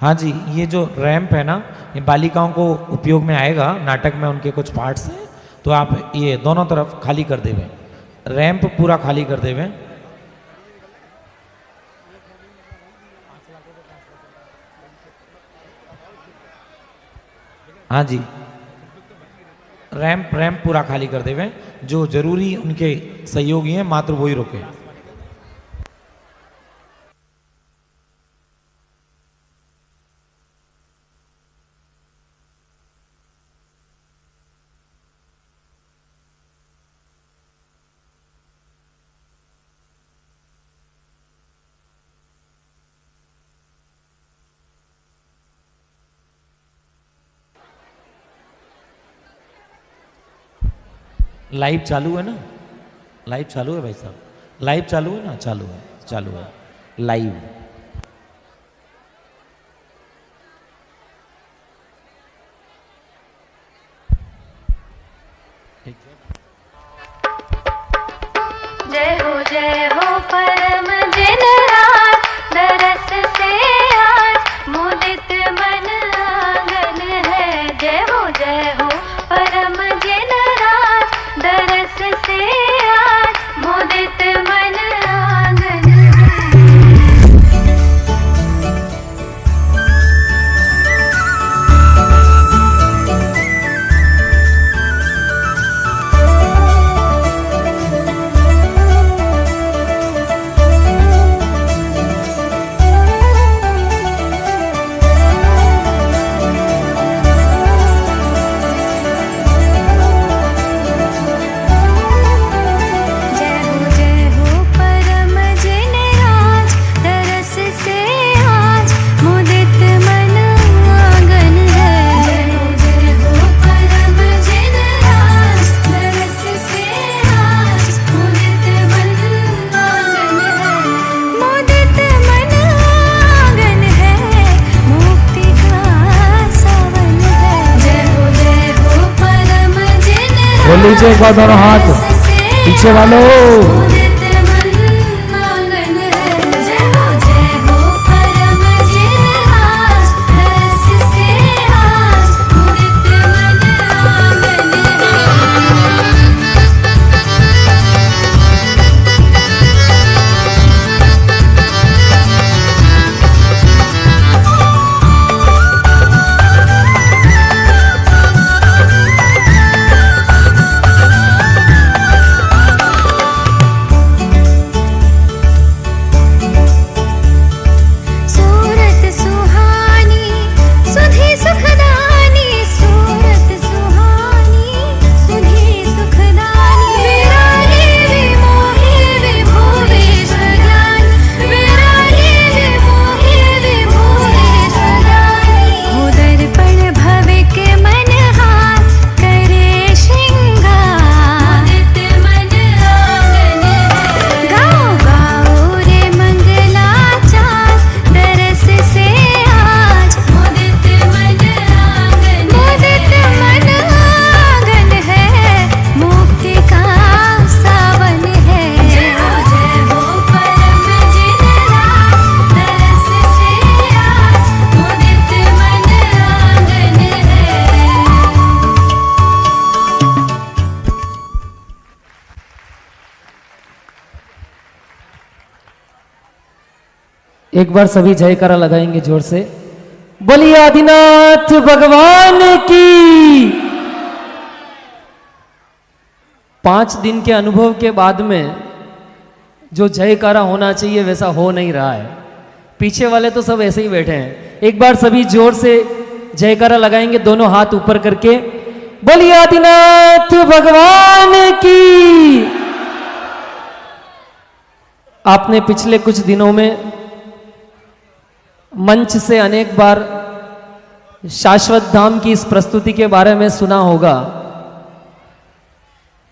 हाँ जी, ये जो रैंप है ना, ये बालिकाओं को उपयोग में आएगा, नाटक में उनके कुछ पार्ट्स हैं, तो आप ये दोनों तरफ खाली कर देवे, रैंप पूरा खाली कर देवे। हाँ जी, रैंप रैंप पूरा खाली कर देवे, जो जरूरी उनके सहयोगी हैं मात्र वही रोके। लाइव चालू है ना, लाइव चालू है भाई साहब, लाइव चालू है ना, चालू है, चालू है लाइव। जय हो परम जिन रात दरस से आज मुदित मन आंगन है। जय हो परम जिन रात दरस से आज मुदित मन आंगन है। बोल लीजिए एक बार दोनों हाथ पीछे वालों। एक बार सभी जयकारा लगाएंगे जोर से, बोलिए आदिनाथ भगवान की। 5 दिन के अनुभव के बाद में जो जयकारा होना चाहिए वैसा हो नहीं रहा है। पीछे वाले तो सब ऐसे ही बैठे हैं। एक बार सभी जोर से जयकारा लगाएंगे, दोनों हाथ ऊपर करके, बोलिए आदिनाथ भगवान की। आपने पिछले कुछ दिनों में मंच से अनेक बार शाश्वत धाम की इस प्रस्तुति के बारे में सुना होगा।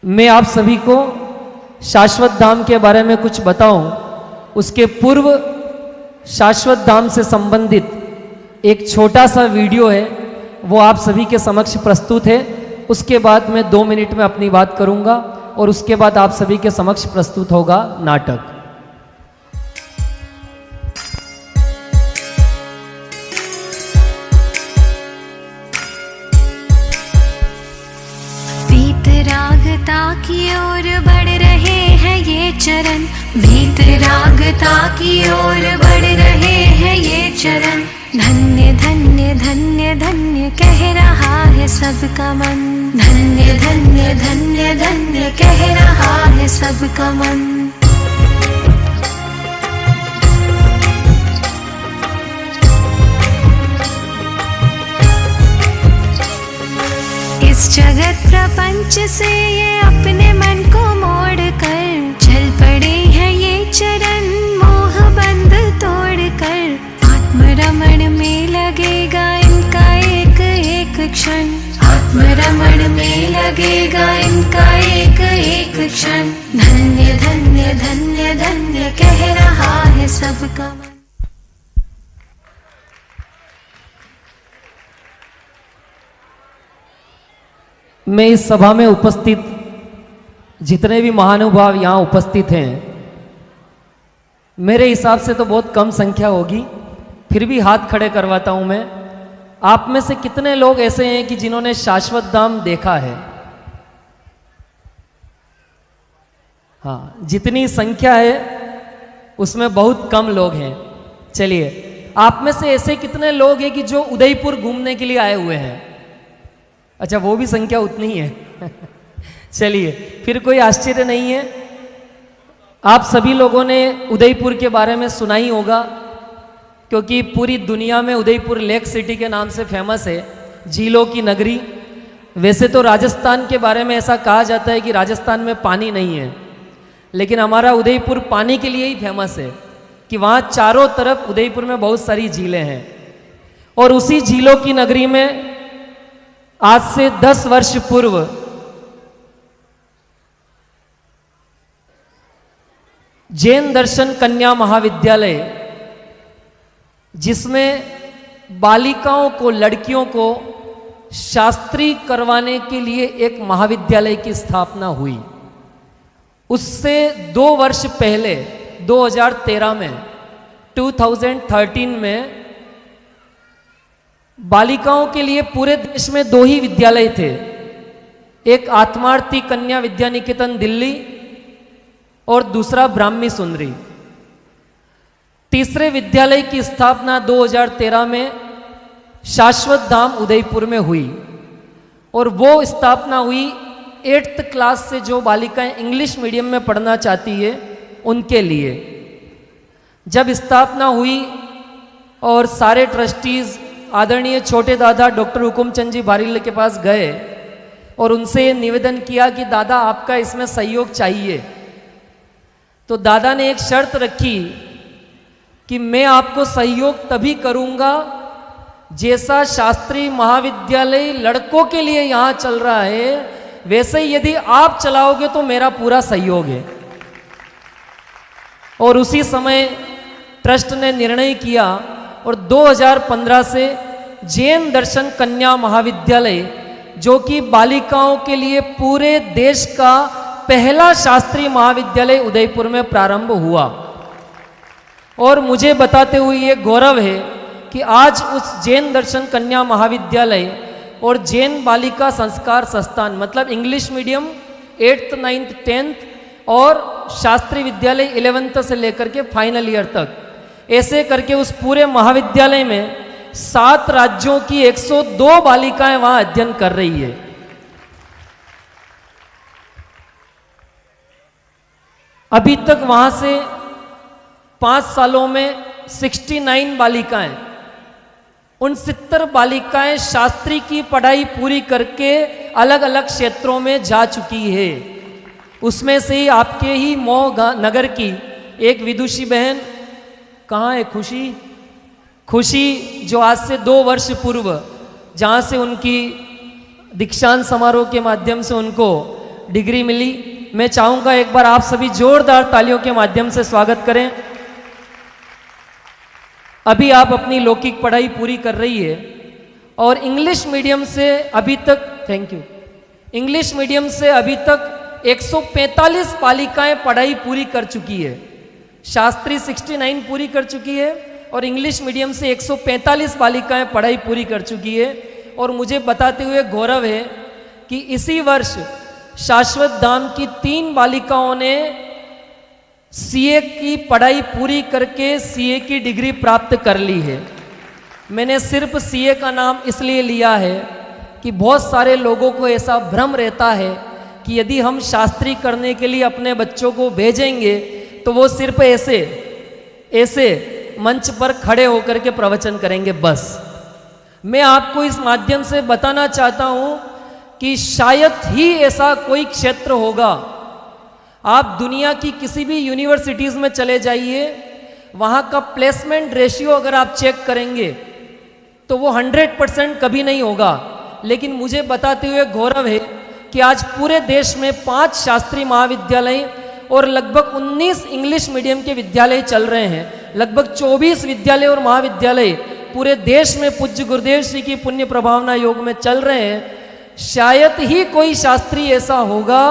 मैं आप सभी को शाश्वत धाम के बारे में कुछ बताऊं, उसके पूर्व शाश्वत धाम से संबंधित एक छोटा सा वीडियो है, वो आप सभी के समक्ष प्रस्तुत है। उसके बाद मैं 2 मिनट में अपनी बात करूंगा और उसके बाद आप सभी के समक्ष प्रस्तुत होगा नाटक। वीतरागता की ओर बढ़ रहे हैं ये चरण, वीतरागता की ओर बढ़ रहे हैं ये चरण। धन्य धन्य धन्य धन्य कह रहा है सबका मन, धन्य धन्य धन्य धन्य कह रहा है सबका मन। इस जगत प्रपंच से ये अपने मन को मोड़ कर चल पड़े हैं ये चरण, मोह बंध तोड़ कर। आत्मरमण में लगेगा इनका एक एक क्षण, आत्मरमण में लगेगा इनका एक एक क्षण। धन्य धन्य धन्य धन्य कह रहा है सबका मन। मैं इस सभा में उपस्थित जितने भी महानुभाव यहाँ उपस्थित हैं, मेरे हिसाब से तो बहुत कम संख्या होगी, फिर भी हाथ खड़े करवाता हूँ मैं। आप में से कितने लोग ऐसे हैं कि जिन्होंने शाश्वत धाम देखा है? हाँ, जितनी संख्या है उसमें बहुत कम लोग हैं। चलिए, आप में से ऐसे कितने लोग हैं कि जो उदयपुर घूमने के लिए आए हुए हैं? अच्छा, वो भी संख्या उतनी ही है। चलिए, फिर कोई आश्चर्य नहीं है। आप सभी लोगों ने उदयपुर के बारे में सुना ही होगा, क्योंकि पूरी दुनिया में उदयपुर लेक सिटी के नाम से फेमस है, झीलों की नगरी। वैसे तो राजस्थान के बारे में ऐसा कहा जाता है कि राजस्थान में पानी नहीं है, लेकिन हमारा उदयपुर पानी के लिए ही फेमस है कि वहाँ चारों तरफ उदयपुर में बहुत सारी झीलें हैं। और उसी झीलों की नगरी में आज से 10 वर्ष पूर्व जैन दर्शन कन्या महाविद्यालय, जिसमें बालिकाओं को, लड़कियों को शास्त्री करवाने के लिए एक महाविद्यालय की स्थापना हुई, उससे 2 वर्ष पहले 2013 में 2013 में बालिकाओं के लिए पूरे देश में 2 ही विद्यालय थे। एक आत्मार्थी कन्या विद्या निकेतन दिल्ली और दूसरा ब्राह्मी सुंदरी। तीसरे विद्यालय की स्थापना 2013 में शाश्वत धाम उदयपुर में हुई, और वो स्थापना हुई 8th क्लास से जो बालिकाएं इंग्लिश मीडियम में पढ़ना चाहती है उनके लिए। जब स्थापना हुई और सारे ट्रस्टीज आदरणीय छोटे दादा डॉक्टर हुकुमचंद जी बारिल के पास गए और उनसे निवेदन किया कि दादा आपका इसमें सहयोग चाहिए, तो दादा ने एक शर्त रखी कि मैं आपको सहयोग तभी करूंगा जैसा शास्त्री महाविद्यालय लड़कों के लिए यहाँ चल रहा है, वैसे ही यदि आप चलाओगे तो मेरा पूरा सहयोग है। और उसी समय ट्रस्ट ने निर्णय किया और 2015 से जैन दर्शन कन्या महाविद्यालय, जो कि बालिकाओं के लिए पूरे देश का पहला शास्त्रीय महाविद्यालय उदयपुर में प्रारंभ हुआ। और मुझे बताते हुए ये गौरव है कि आज उस जैन दर्शन कन्या महाविद्यालय और जैन बालिका संस्कार संस्थान, मतलब English medium 8th 9th 10th और शास्त्रीय विद्यालय 11th से लेकर के फाइनल ईयर तक, ऐसे करके उस पूरे महाविद्यालय में 7 राज्यों की 102 बालिकाएं वहां अध्ययन कर रही है। अभी तक वहां से 5 सालों में 69 बालिकाएं, 69 बालिकाएं शास्त्री की पढ़ाई पूरी करके अलग अलग क्षेत्रों में जा चुकी है। उसमें से ही आपके ही मऊ नगर की एक विदुषी बहन, कहाँ है खुशी, जो आज से 2 वर्ष पूर्व जहाँ से उनकी दीक्षांत समारोह के माध्यम से उनको डिग्री मिली, मैं चाहूँगा एक बार आप सभी जोरदार तालियों के माध्यम से स्वागत करें। अभी आप अपनी लौकिक पढ़ाई पूरी कर रही है और इंग्लिश मीडियम से अभी तक, थैंक यू, इंग्लिश मीडियम से अभी तक 145 बालिकाएं पढ़ाई पूरी कर चुकी है। शास्त्री 69 पूरी कर चुकी है और इंग्लिश मीडियम से 145 बालिकाएं पढ़ाई पूरी कर चुकी है। और मुझे बताते हुए गौरव है कि इसी वर्ष शाश्वत धाम की 3 बालिकाओं ने सीए की पढ़ाई पूरी करके सीए की डिग्री प्राप्त कर ली है। मैंने सिर्फ सीए का नाम इसलिए लिया है कि बहुत सारे लोगों को ऐसा भ्रम रहता है कि यदि हम शास्त्री करने के लिए अपने बच्चों को भेजेंगे तो वो सिर्फ ऐसे मंच पर खड़े होकर के प्रवचन करेंगे बस। मैं आपको इस माध्यम से बताना चाहता हूं कि शायद ही ऐसा कोई क्षेत्र होगा। आप दुनिया की किसी भी यूनिवर्सिटीज़ में चले जाइए, वहाँ का प्लेसमेंट रेशियो अगर आप चेक करेंगे तो वो 100% कभी नहीं होगा। लेकिन मुझे बताते हुए गौरव है कि आज पूरे देश में 5 शास्त्रीय महाविद्यालय और लगभग 19 इंग्लिश मीडियम के विद्यालय चल रहे हैं। लगभग 24 विद्यालय और महाविद्यालय पूरे देश में पूज्य गुरुदेव श्री की पुण्य प्रभावना योग में चल रहे हैं। शायद ही कोई शास्त्री ऐसा होगा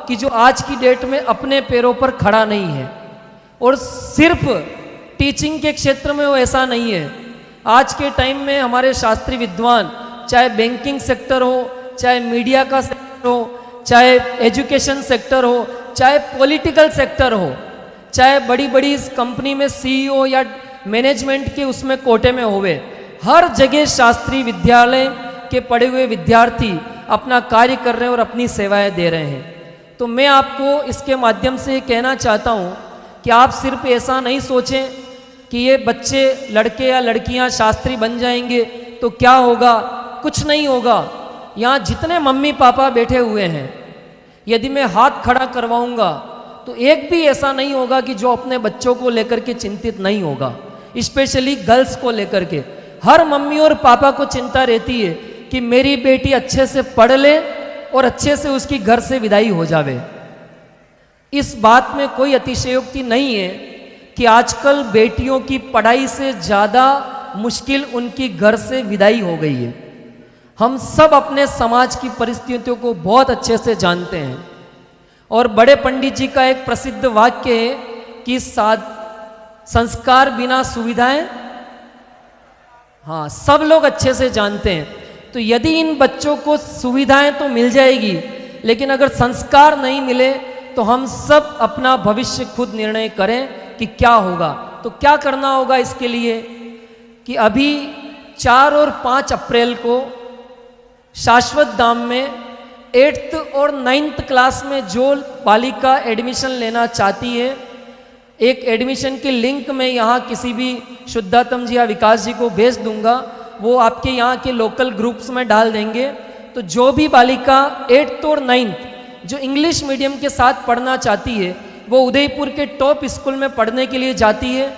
कि जो आज की डेट में अपने पैरों पर खड़ा नहीं है। और सिर्फ टीचिंग के क्षेत्र में वो ऐसा नहीं है। आज के टाइम में हमारे शास्त्रीय विद्वान, चाहे बैंकिंग सेक्टर हो, चाहे मीडिया का सेक्टर हो, चाहे एजुकेशन सेक्टर हो, चाहे पॉलिटिकल सेक्टर हो, चाहे बड़ी बड़ी इस कंपनी में सीईओ या मैनेजमेंट के उसमें कोटे में होवे, हर जगह शास्त्रीय विद्यालय के पढ़े हुए विद्यार्थी अपना कार्य कर रहे हैं और अपनी सेवाएं दे रहे हैं। तो मैं आपको इसके माध्यम से कहना चाहता हूँ कि आप सिर्फ ऐसा नहीं सोचें कि ये बच्चे, लड़के या लड़कियाँ शास्त्री बन जाएंगे तो क्या होगा। कुछ नहीं होगा। यहाँ जितने मम्मी पापा बैठे हुए हैं, यदि मैं हाथ खड़ा करवाऊंगा तो एक भी ऐसा नहीं होगा कि जो अपने बच्चों को लेकर के चिंतित नहीं होगा। स्पेशली गर्ल्स को लेकर के हर मम्मी और पापा को चिंता रहती है कि मेरी बेटी अच्छे से पढ़ ले और अच्छे से उसकी घर से विदाई हो जावे। इस बात में कोई अतिशयोक्ति नहीं है कि आजकल बेटियों की पढ़ाई से ज़्यादा मुश्किल उनकी घर से विदाई हो गई है। हम सब अपने समाज की परिस्थितियों को बहुत अच्छे से जानते हैं। और बड़े पंडित जी का एक प्रसिद्ध वाक्य है कि संस्कार बिना सुविधाएं, हाँ, सब लोग अच्छे से जानते हैं। तो यदि इन बच्चों को सुविधाएं तो मिल जाएगी, लेकिन अगर संस्कार नहीं मिले तो हम सब अपना भविष्य खुद निर्णय करें कि क्या होगा। तो क्या करना होगा इसके लिए कि अभी 4 और 5 अप्रैल को शाश्वत धाम में 8th और 9th क्लास में जो बालिका एडमिशन लेना चाहती है, एक एडमिशन की लिंक मैं यहाँ किसी भी शुद्धात्म जी या विकास जी को भेज दूंगा, वो आपके यहाँ के लोकल ग्रुप्स में डाल देंगे। तो जो भी बालिका 8th और 9th जो इंग्लिश मीडियम के साथ पढ़ना चाहती है, वो उदयपुर के टॉप स्कूल में पढ़ने के लिए जाती है।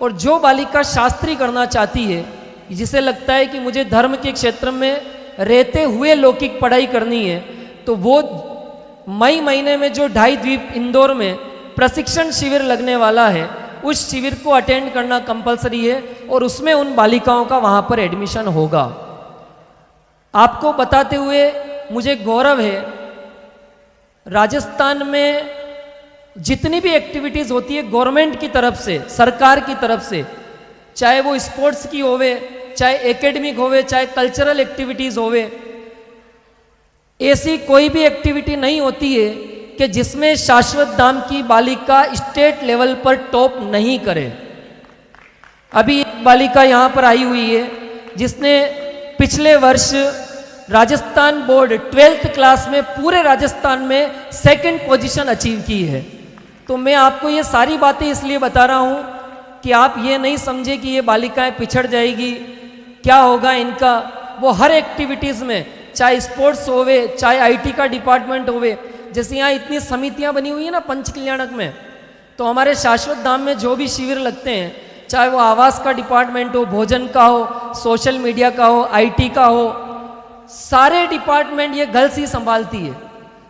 और जो बालिका शास्त्री करना चाहती है, जिसे लगता है कि मुझे धर्म के क्षेत्र में रहते हुए लौकिक पढ़ाई करनी है, तो वो मई महीने में जो 2.5 द्वीप इंदौर में प्रशिक्षण शिविर लगने वाला है, उस शिविर को अटेंड करना कंपलसरी है और उसमें उन बालिकाओं का वहाँ पर एडमिशन होगा। आपको बताते हुए मुझे गौरव है, राजस्थान में जितनी भी एक्टिविटीज़ होती है गवर्नमेंट की तरफ से, सरकार की तरफ से, चाहे वो स्पोर्ट्स की होवे, चाहे एकेडमिक होवे, चाहे कल्चरल एक्टिविटीज़ होवे, ऐसी कोई भी एक्टिविटी नहीं होती है कि जिसमें शाश्वत धाम की बालिका स्टेट लेवल पर टॉप नहीं करे। अभी एक बालिका यहाँ पर आई हुई है जिसने पिछले वर्ष राजस्थान बोर्ड 12th क्लास में पूरे राजस्थान में 2nd पोजीशन अचीव की है। तो मैं आपको ये सारी बातें इसलिए बता रहा हूँ कि आप ये नहीं समझे कि ये बालिकाएं पिछड़ जाएगी, क्या होगा इनका। वो हर एक्टिविटीज़ में, चाहे स्पोर्ट्स होवे, चाहे आईटी का डिपार्टमेंट होवे, जैसे यहाँ इतनी समितियाँ बनी हुई है ना पंच कल्याणक में, तो हमारे शाश्वत धाम में जो भी शिविर लगते हैं, चाहे वो आवास का डिपार्टमेंट हो, भोजन का हो, सोशल मीडिया का हो, आईटी का हो, सारे डिपार्टमेंट ये गर्ल्स ही संभालती है।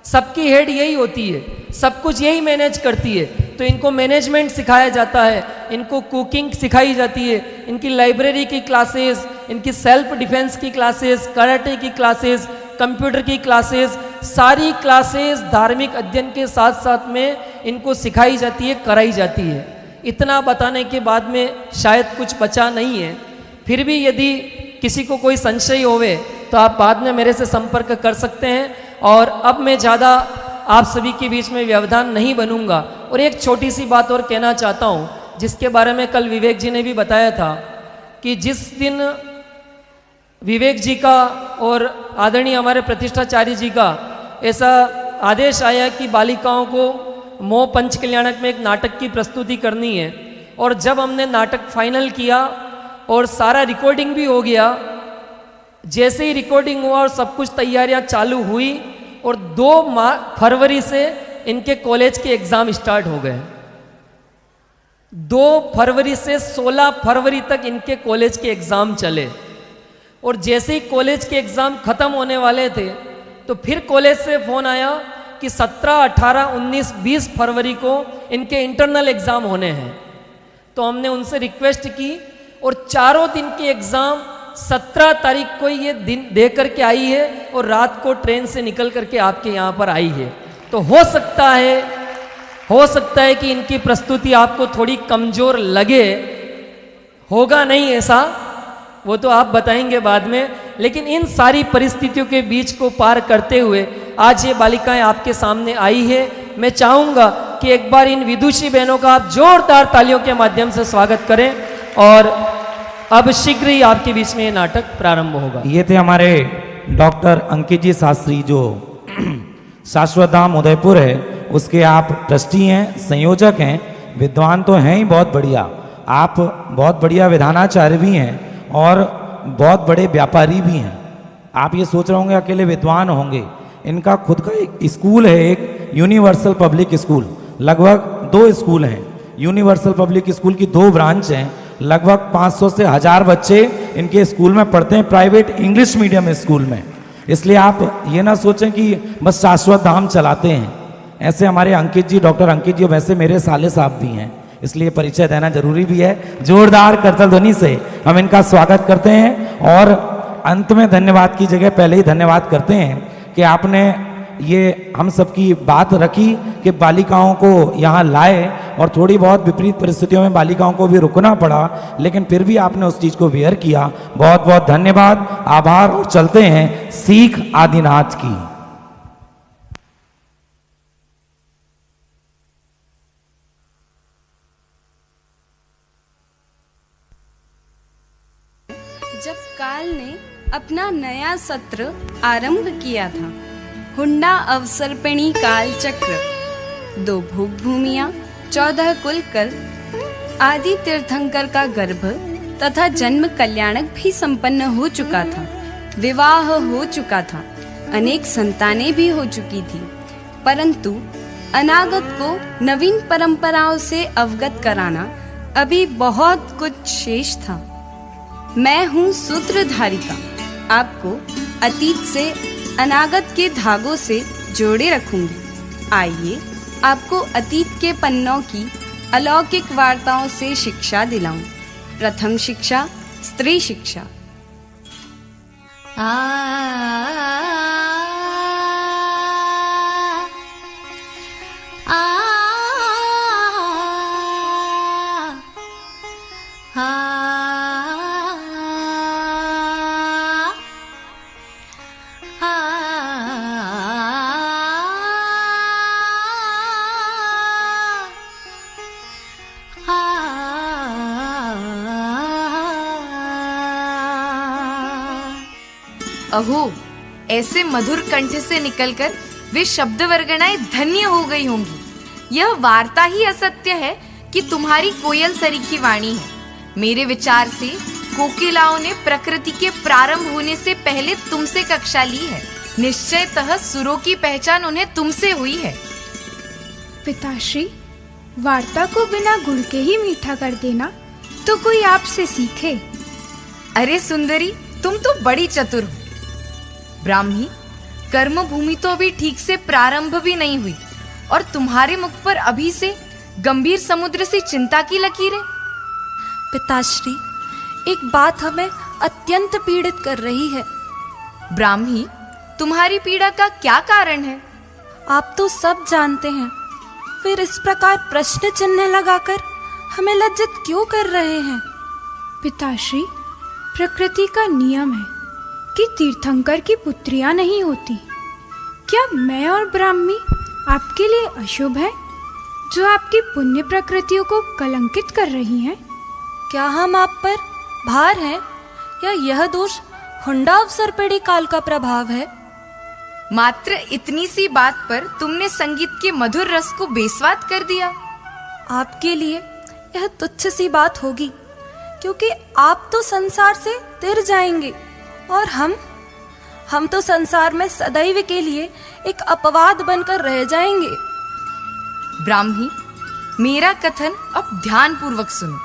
सबकी हेड यही होती है, सब कुछ यही मैनेज करती है। तो इनको मैनेजमेंट सिखाया जाता है, इनको कुकिंग सिखाई जाती है, इनकी लाइब्रेरी की क्लासेस, इनकी सेल्फ डिफेंस की क्लासेस, कराटे की क्लासेस, कंप्यूटर की क्लासेस, सारी क्लासेस धार्मिक अध्ययन के साथ साथ में इनको सिखाई जाती है, कराई जाती है। इतना बताने के बाद में शायद कुछ बचा नहीं है। फिर भी यदि किसी को कोई संशय होवे तो आप बाद में मेरे से संपर्क कर सकते हैं। और अब मैं ज़्यादा आप सभी के बीच में व्यवधान नहीं बनूंगा। और एक छोटी सी बात और कहना चाहता हूँ, जिसके बारे में कल विवेक जी ने भी बताया था कि जिस दिन विवेक जी का और आदरणीय हमारे प्रतिष्ठाचार्य जी का ऐसा आदेश आया कि बालिकाओं को मोह पंच कल्याणक में एक नाटक की प्रस्तुति करनी है, और जब हमने नाटक फाइनल किया और सारा रिकॉर्डिंग भी हो गया, जैसे ही रिकॉर्डिंग हुआ और सब कुछ तैयारियां चालू हुई और 2 फरवरी से इनके कॉलेज के एग्ज़ाम स्टार्ट हो गए। 2 फरवरी से 16 फरवरी तक इनके कॉलेज के एग्ज़ाम चले, और जैसे ही कॉलेज के एग्ज़ाम ख़त्म होने वाले थे तो फिर कॉलेज से फ़ोन आया कि 17, 18, 19, 20 फरवरी को इनके इंटरनल एग्ज़ाम होने हैं। तो हमने उनसे रिक्वेस्ट की और चारों दिन के एग्ज़ाम 17 तारीख को ये दिन दे करके आई है और रात को ट्रेन से निकल करके आपके यहाँ पर आई है। तो हो सकता है कि इनकी प्रस्तुति आपको थोड़ी कमज़ोर लगे, होगा नहीं ऐसा, वो तो आप बताएंगे बाद में। लेकिन इन सारी परिस्थितियों के बीच को पार करते हुए आज ये बालिकाएं आपके सामने आई है। मैं चाहूँगा कि एक बार इन विदुषी बहनों का आप जोरदार तालियों के माध्यम से स्वागत करें, और अब शीघ्र ही आपके बीच में ये नाटक प्रारंभ होगा। ये थे हमारे डॉक्टर अंकित जी शास्त्री, जो शाश्वत धाम उदयपुर है उसके आप ट्रस्टी हैं, संयोजक हैं, विद्वान तो हैं ही बहुत बढ़िया। आप बहुत बढ़िया विधानाचार्य भी हैं और बहुत बड़े व्यापारी भी हैं। आप ये सोच रहे होंगे अकेले विद्वान होंगे, इनका खुद का एक स्कूल है, एक यूनिवर्सल पब्लिक स्कूल। लगभग 2 स्कूल हैं, यूनिवर्सल पब्लिक स्कूल की 2 ब्रांच हैं। लगभग 500 से 1000 बच्चे इनके स्कूल में पढ़ते हैं, प्राइवेट इंग्लिश मीडियम स्कूल में। इसलिए आप ये ना सोचें कि बस शाश्वत धाम चलाते हैं। ऐसे हमारे अंकित जी, डॉक्टर अंकित जी वैसे मेरे साले साहब भी हैं, इसलिए परिचय देना जरूरी भी है। जोरदार करतल ध्वनि से हम इनका स्वागत करते हैं, और अंत में धन्यवाद की जगह पहले ही धन्यवाद करते हैं कि आपने ये हम सबकी बात रखी कि बालिकाओं को यहाँ लाए, और थोड़ी बहुत विपरीत परिस्थितियों में बालिकाओं को भी रुकना पड़ा, लेकिन फिर भी आपने उस चीज़ को वेयर किया। बहुत बहुत धन्यवाद, आभार। और चलते हैं सीख आदिनाथ की। जब काल ने अपना नया सत्र आरंभ किया था, हुंडा अवसर्पिणी काल चक्र, 2 भूख भूमियां, 14 कुलकर आदि तीर्थंकर का गर्भ तथा जन्म कल्याणक भी संपन्न हो चुका था। विवाह हो चुका था, अनेक संतानें भी हो चुकी थी, परंतु अनागत को नवीन परंपराओं से अवगत कराना अभी बहुत कुछ शेष था। मैं हूँ सूत्रधारिका, आपको अतीत से अनागत के धागों से जोड़े रखूंगी। आइए आपको अतीत के पन्नों की अलौकिक वार्ताओं से शिक्षा दिलाऊं। प्रथम शिक्षा, स्त्री शिक्षा। अहो, ऐसे मधुर कंठ से निकलकर वे शब्द वर्गणाएं धन्य हो गई होंगी। यह वार्ता ही असत्य है कि तुम्हारी कोयल सरीखी वाणी है। मेरे विचार से कोकिलाओं ने प्रकृति के प्रारंभ होने से पहले तुमसे कक्षा ली है। निश्चयतः सुरों की पहचान उन्हें तुमसे हुई है। पिताश्री, वार्ता को बिना गुड़ के ही मीठा कर देना तो कोई आपसे सीखे। अरे सुंदरी, तुम तो बड़ी चतुर हो। ब्राह्मी, कर्म भूमि तो अभी ठीक से प्रारंभ भी नहीं हुई, और तुम्हारे मुख पर अभी से गंभीर समुद्र से चिंता की लकीरें। पिताश्री, एक बात हमें अत्यंत पीड़ित कर रही है। ब्राह्मी, तुम्हारी पीड़ा का क्या कारण है? आप तो सब जानते हैं, फिर इस प्रकार प्रश्न चिन्ह लगाकर हमें लज्जित क्यों कर रहे हैं? पिताश्री, प्रकृति का नियम है कि तीर्थंकर की पुत्रियां नहीं होती। क्या मैं और ब्राह्मी आपके लिए अशुभ है, जो आपकी पुण्य प्रकृतियों को कलंकित कर रही हैं? क्या हम आप पर भार हैं या यह दोष हुंडा अवसर्पिणी काल का प्रभाव है? मात्र इतनी सी बात पर तुमने संगीत के मधुर रस को बेस्वाद कर दिया। आपके लिए यह तुच्छ सी बात होगी, क्योंकि आप तो संसार से तिर जाएंगे और हम तो संसार में सदैव के लिए एक अपवाद बनकर रह जाएंगे। ब्राह्मी, मेरा कथन अब ध्यान पूर्वक सुनो।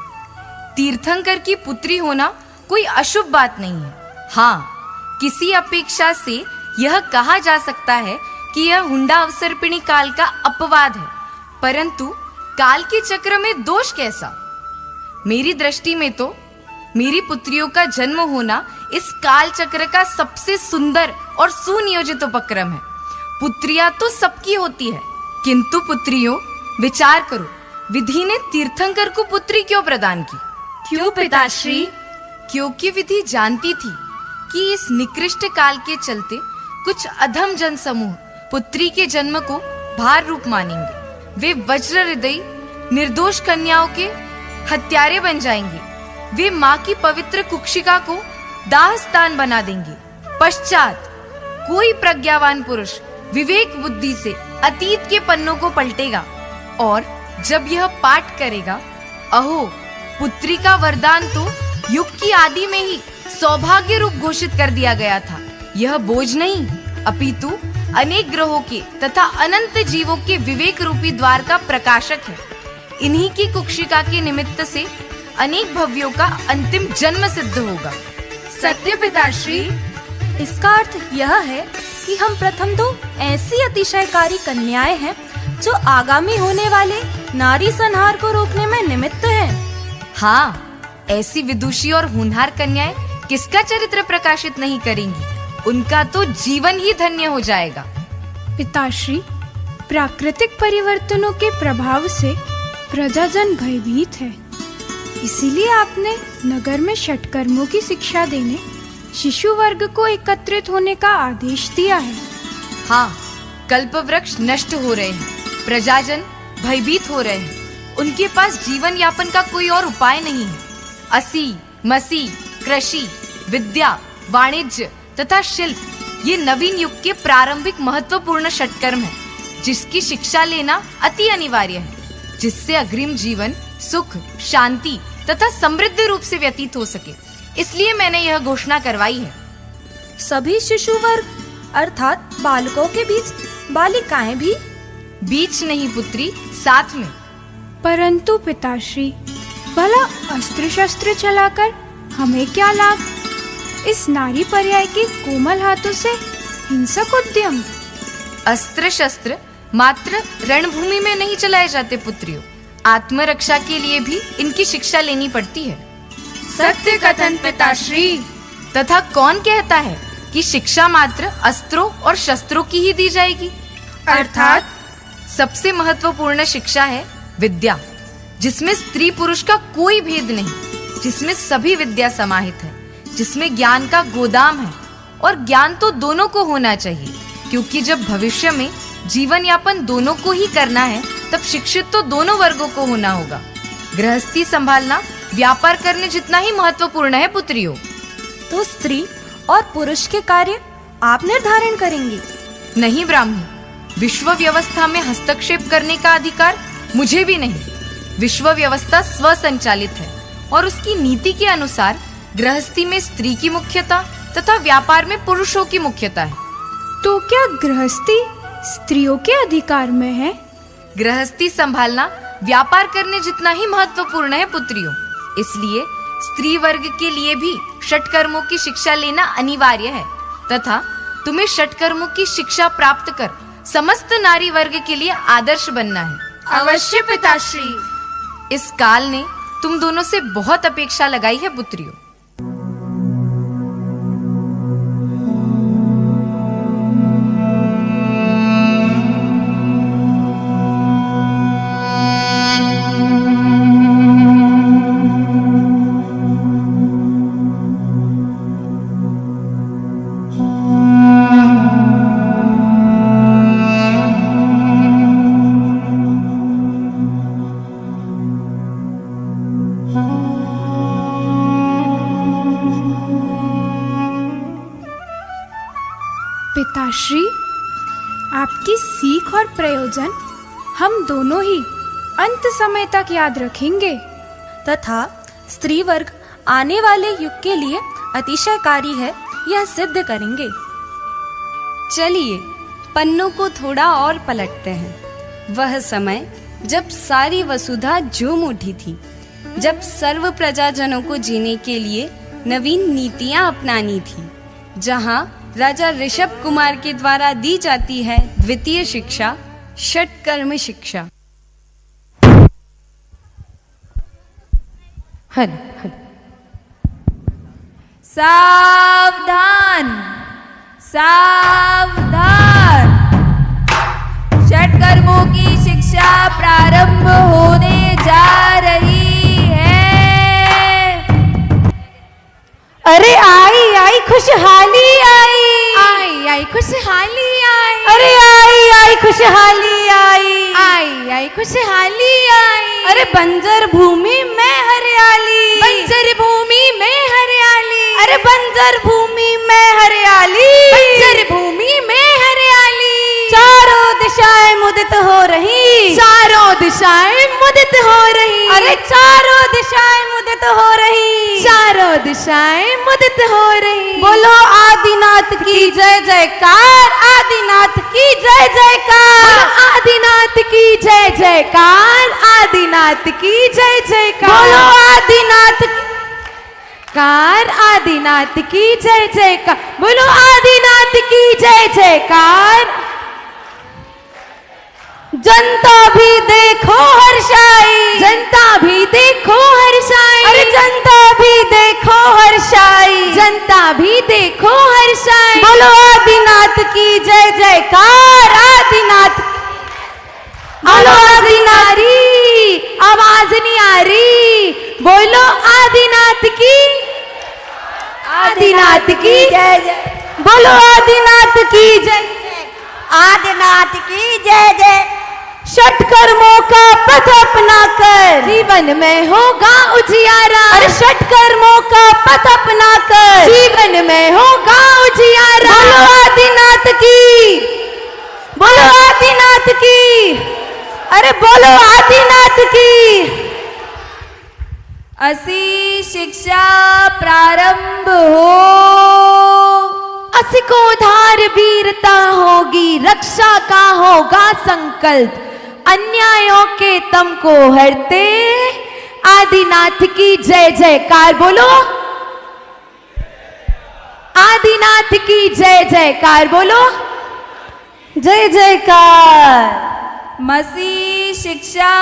तीर्थंकर की पुत्री होना कोई अशुभ बात नहीं है। हाँ, किसी अपेक्षा से यह कहा जा सकता है कि यह हुंडा अवसर्पिणी काल का अपवाद है, परंतु काल के चक्र में दोष कैसा? मेरी दृष्टि में तो मेरी पुत्रियों का जन्म होना इस काल चक्र का सबसे सुंदर और सुनियोजित उपक्रम है। पुत्रियां तो सबकी होती है, किंतु पुत्रियों, विचार करो, विधि ने तीर्थंकर को पुत्री क्यों प्रदान की? क्यों पिताश्री? क्योंकि विधि जानती थी कि इस निकृष्ट काल के चलते कुछ अधम जन समूह पुत्री के जन्म को भार रूप मानेंगे। वे वज्र हृदय निर्दोष कन्याओं के हत्यारे बन जाएंगे। वे माँ की पवित्र कुक्षिका को दाह स्थान बना देंगे। पश्चात कोई प्रज्ञावान पुरुष विवेक बुद्धि से अतीत के पन्नों को पलटेगा और जब यह पाठ करेगा, अहो, पुत्री का वरदान तो युग की आदि में ही सौभाग्य रूप घोषित कर दिया गया था। यह बोझ नहीं, अपितु अनेक ग्रहों के तथा अनंत जीवों के विवेक रूपी द्वार का प्रकाशक है। इन्हीं की कुक्षिका के निमित्त से अनेक भव्यों का अंतिम जन्म सिद्ध होगा। सत्य पिताश्री, इसका अर्थ यह है कि हम प्रथम दो ऐसी अतिशयकारी कन्याएं हैं जो आगामी होने वाले नारी संहार को रोकने में निमित्त हैं। हाँ, ऐसी विदुषी और होनहार कन्याएं किसका चरित्र प्रकाशित नहीं करेंगी? उनका तो जीवन ही धन्य हो जाएगा। पिताश्री, प्राकृतिक परिवर्तनों के प्रभाव से प्रजाजन भयभीत है, इसीलिए आपने नगर में षटकर्मों की शिक्षा देने शिशु वर्ग को एकत्रित होने का आदेश दिया है। हाँ, कल्प वृक्ष नष्ट हो रहे हैं, प्रजाजन भयभीत हो रहे हैं, उनके पास जीवन यापन का कोई और उपाय नहीं है। असी, मसी, कृषि, विद्या, वाणिज्य तथा शिल्प, ये नवीन युग के प्रारंभिक महत्वपूर्ण षटकर्म है, जिसकी शिक्षा लेना अति अनिवार्य है, जिससे अग्रिम जीवन सुख, शांति तथा समृद्ध रूप से व्यतीत हो सके। इसलिए मैंने यह घोषणा करवाई है। सभी शिशु वर्ग अर्थात बालकों के बीच बालिकाएं भी? बीच नहीं पुत्री, साथ में। परंतु पिताश्री, भला अस्त्र शस्त्र चलाकर हमें क्या लाभ? इस नारी पर्याय के कोमल हाथों से हिंसक उद्यम। अस्त्र शस्त्र मात्र रणभूमि में नहीं चलाए जाते पुत्रियों, आत्मरक्षा के लिए भी इनकी शिक्षा लेनी पड़ती है। सत्य कथन पिताश्री। तथा कौन कहता है कि शिक्षा मात्र अस्त्रों और शस्त्रों की ही दी जाएगी? अर्थात सबसे महत्वपूर्ण शिक्षा है विद्या, जिसमें स्त्री पुरुष का कोई भेद नहीं, जिसमें सभी विद्या समाहित है, जिसमें ज्ञान का गोदाम है। और ज्ञान तो दोनों को होना चाहिए, क्योंकि जब भविष्य में जीवन यापन दोनों को ही करना है, तब शिक्षित तो दोनों वर्गों को होना होगा। गृहस्थी संभालना व्यापार करने जितना ही महत्वपूर्ण है पुत्रियों। तो स्त्री और पुरुष के कार्य आप निर्धारण करेंगे? नहीं ब्राह्मी, विश्व व्यवस्था में हस्तक्षेप करने का अधिकार मुझे भी नहीं। विश्व व्यवस्था स्वसंचालित है और उसकी नीति के अनुसार गृहस्थी में स्त्री की मुख्यता तथा व्यापार में पुरुषों की मुख्यता है। तो क्या गृहस्थी स्त्रियों के अधिकार में है? गृहस्थी संभालना व्यापार करने जितना ही महत्वपूर्ण है पुत्रियों। इसलिए स्त्री वर्ग के लिए भी षटकर्मों की शिक्षा लेना अनिवार्य है, तथा तुम्हें षटकर्मों की शिक्षा प्राप्त कर समस्त नारी वर्ग के लिए आदर्श बनना है। अवश्य पिताश्री। इस काल ने तुम दोनों से बहुत अपेक्षा लगाई है पुत्रियों। पिताश्री, आपकी सीख और प्रयोजन हम दोनों ही अंत समय तक याद रखेंगे तथा स्त्री वर्ग आने वाले युग के लिए अतिशयकारी है, यह सिद्ध करेंगे। चलिए पन्नों को थोड़ा और पलटते हैं। वह समय जब सारी वसुधा झूम उठी थी, जब सर्व प्रजाजनों को जीने के लिए नवीन नीतियां अपनानी थी, जहां राजा ऋषभ कुमार के द्वारा दी जाती है द्वितीय शिक्षा, षटकर्म शिक्षा। सावधान सावधान, षटकर्मों की शिक्षा प्रारंभ होने जा रही है। अरे आई आई खुशहाली आई, आई आई खुशहाली आई, अरे आई आई खुशहाली आई, आई आई खुशहाली आई। अरे बंजर भूमि में हरियाली, बंजर भूमि में हरियाली, अरे बंजर भूमि में हरियाली, बंजर भूमि में हरियाली। चारों दिशाएं मुदित हो रही, चारों दिशाएं मुदित हो रही, अरे चारों दिशाएं मुदित हो रही, चारों दिशाएं मुदित हो रही। बोलो आदिनाथ की जय जयकार, आदिनाथ की जय जयकार, आदिनाथ की जय जयकार, आदिनाथ की जय जयकार। बोलो आदिनाथ कार, आदिनाथ की जय जयकार, बोलो आदिनाथ की जय जयकार। जनता भी देखो हर्षाई, जनता भी देखो हर्षाई, अरे जनता भी देखो हर्षाई, जनता भी देखो हर्षाई। बोलो आदिनाथ की जय जयकार, आदिनाथ, बोलो आदिनाथ, आवाज नहीं आ रही, बोलो आदिनाथ की, आदिनाथ की जय जय, बोलो आदिनाथ की जय, आदिनाथ की जय जय। षटकर्मों का पथ अपना कर जीवन में होगा उजियारा, अरे षटकर्मों का पथ अपना कर जीवन में होगा उजियारा। बोलो आदिनाथ की, बोलो आदिनाथ की, अरे बोलो आदिनाथ की। असी शिक्षा प्रारंभ हो, असी को धार वीरता होगी, रक्षा का होगा संकल्प, अन्यायों के तम को हरते, आदिनाथ की जय जयकार। बोलो आदिनाथ की जय जयकार, बोलो जय जयकार। मसी शिक्षा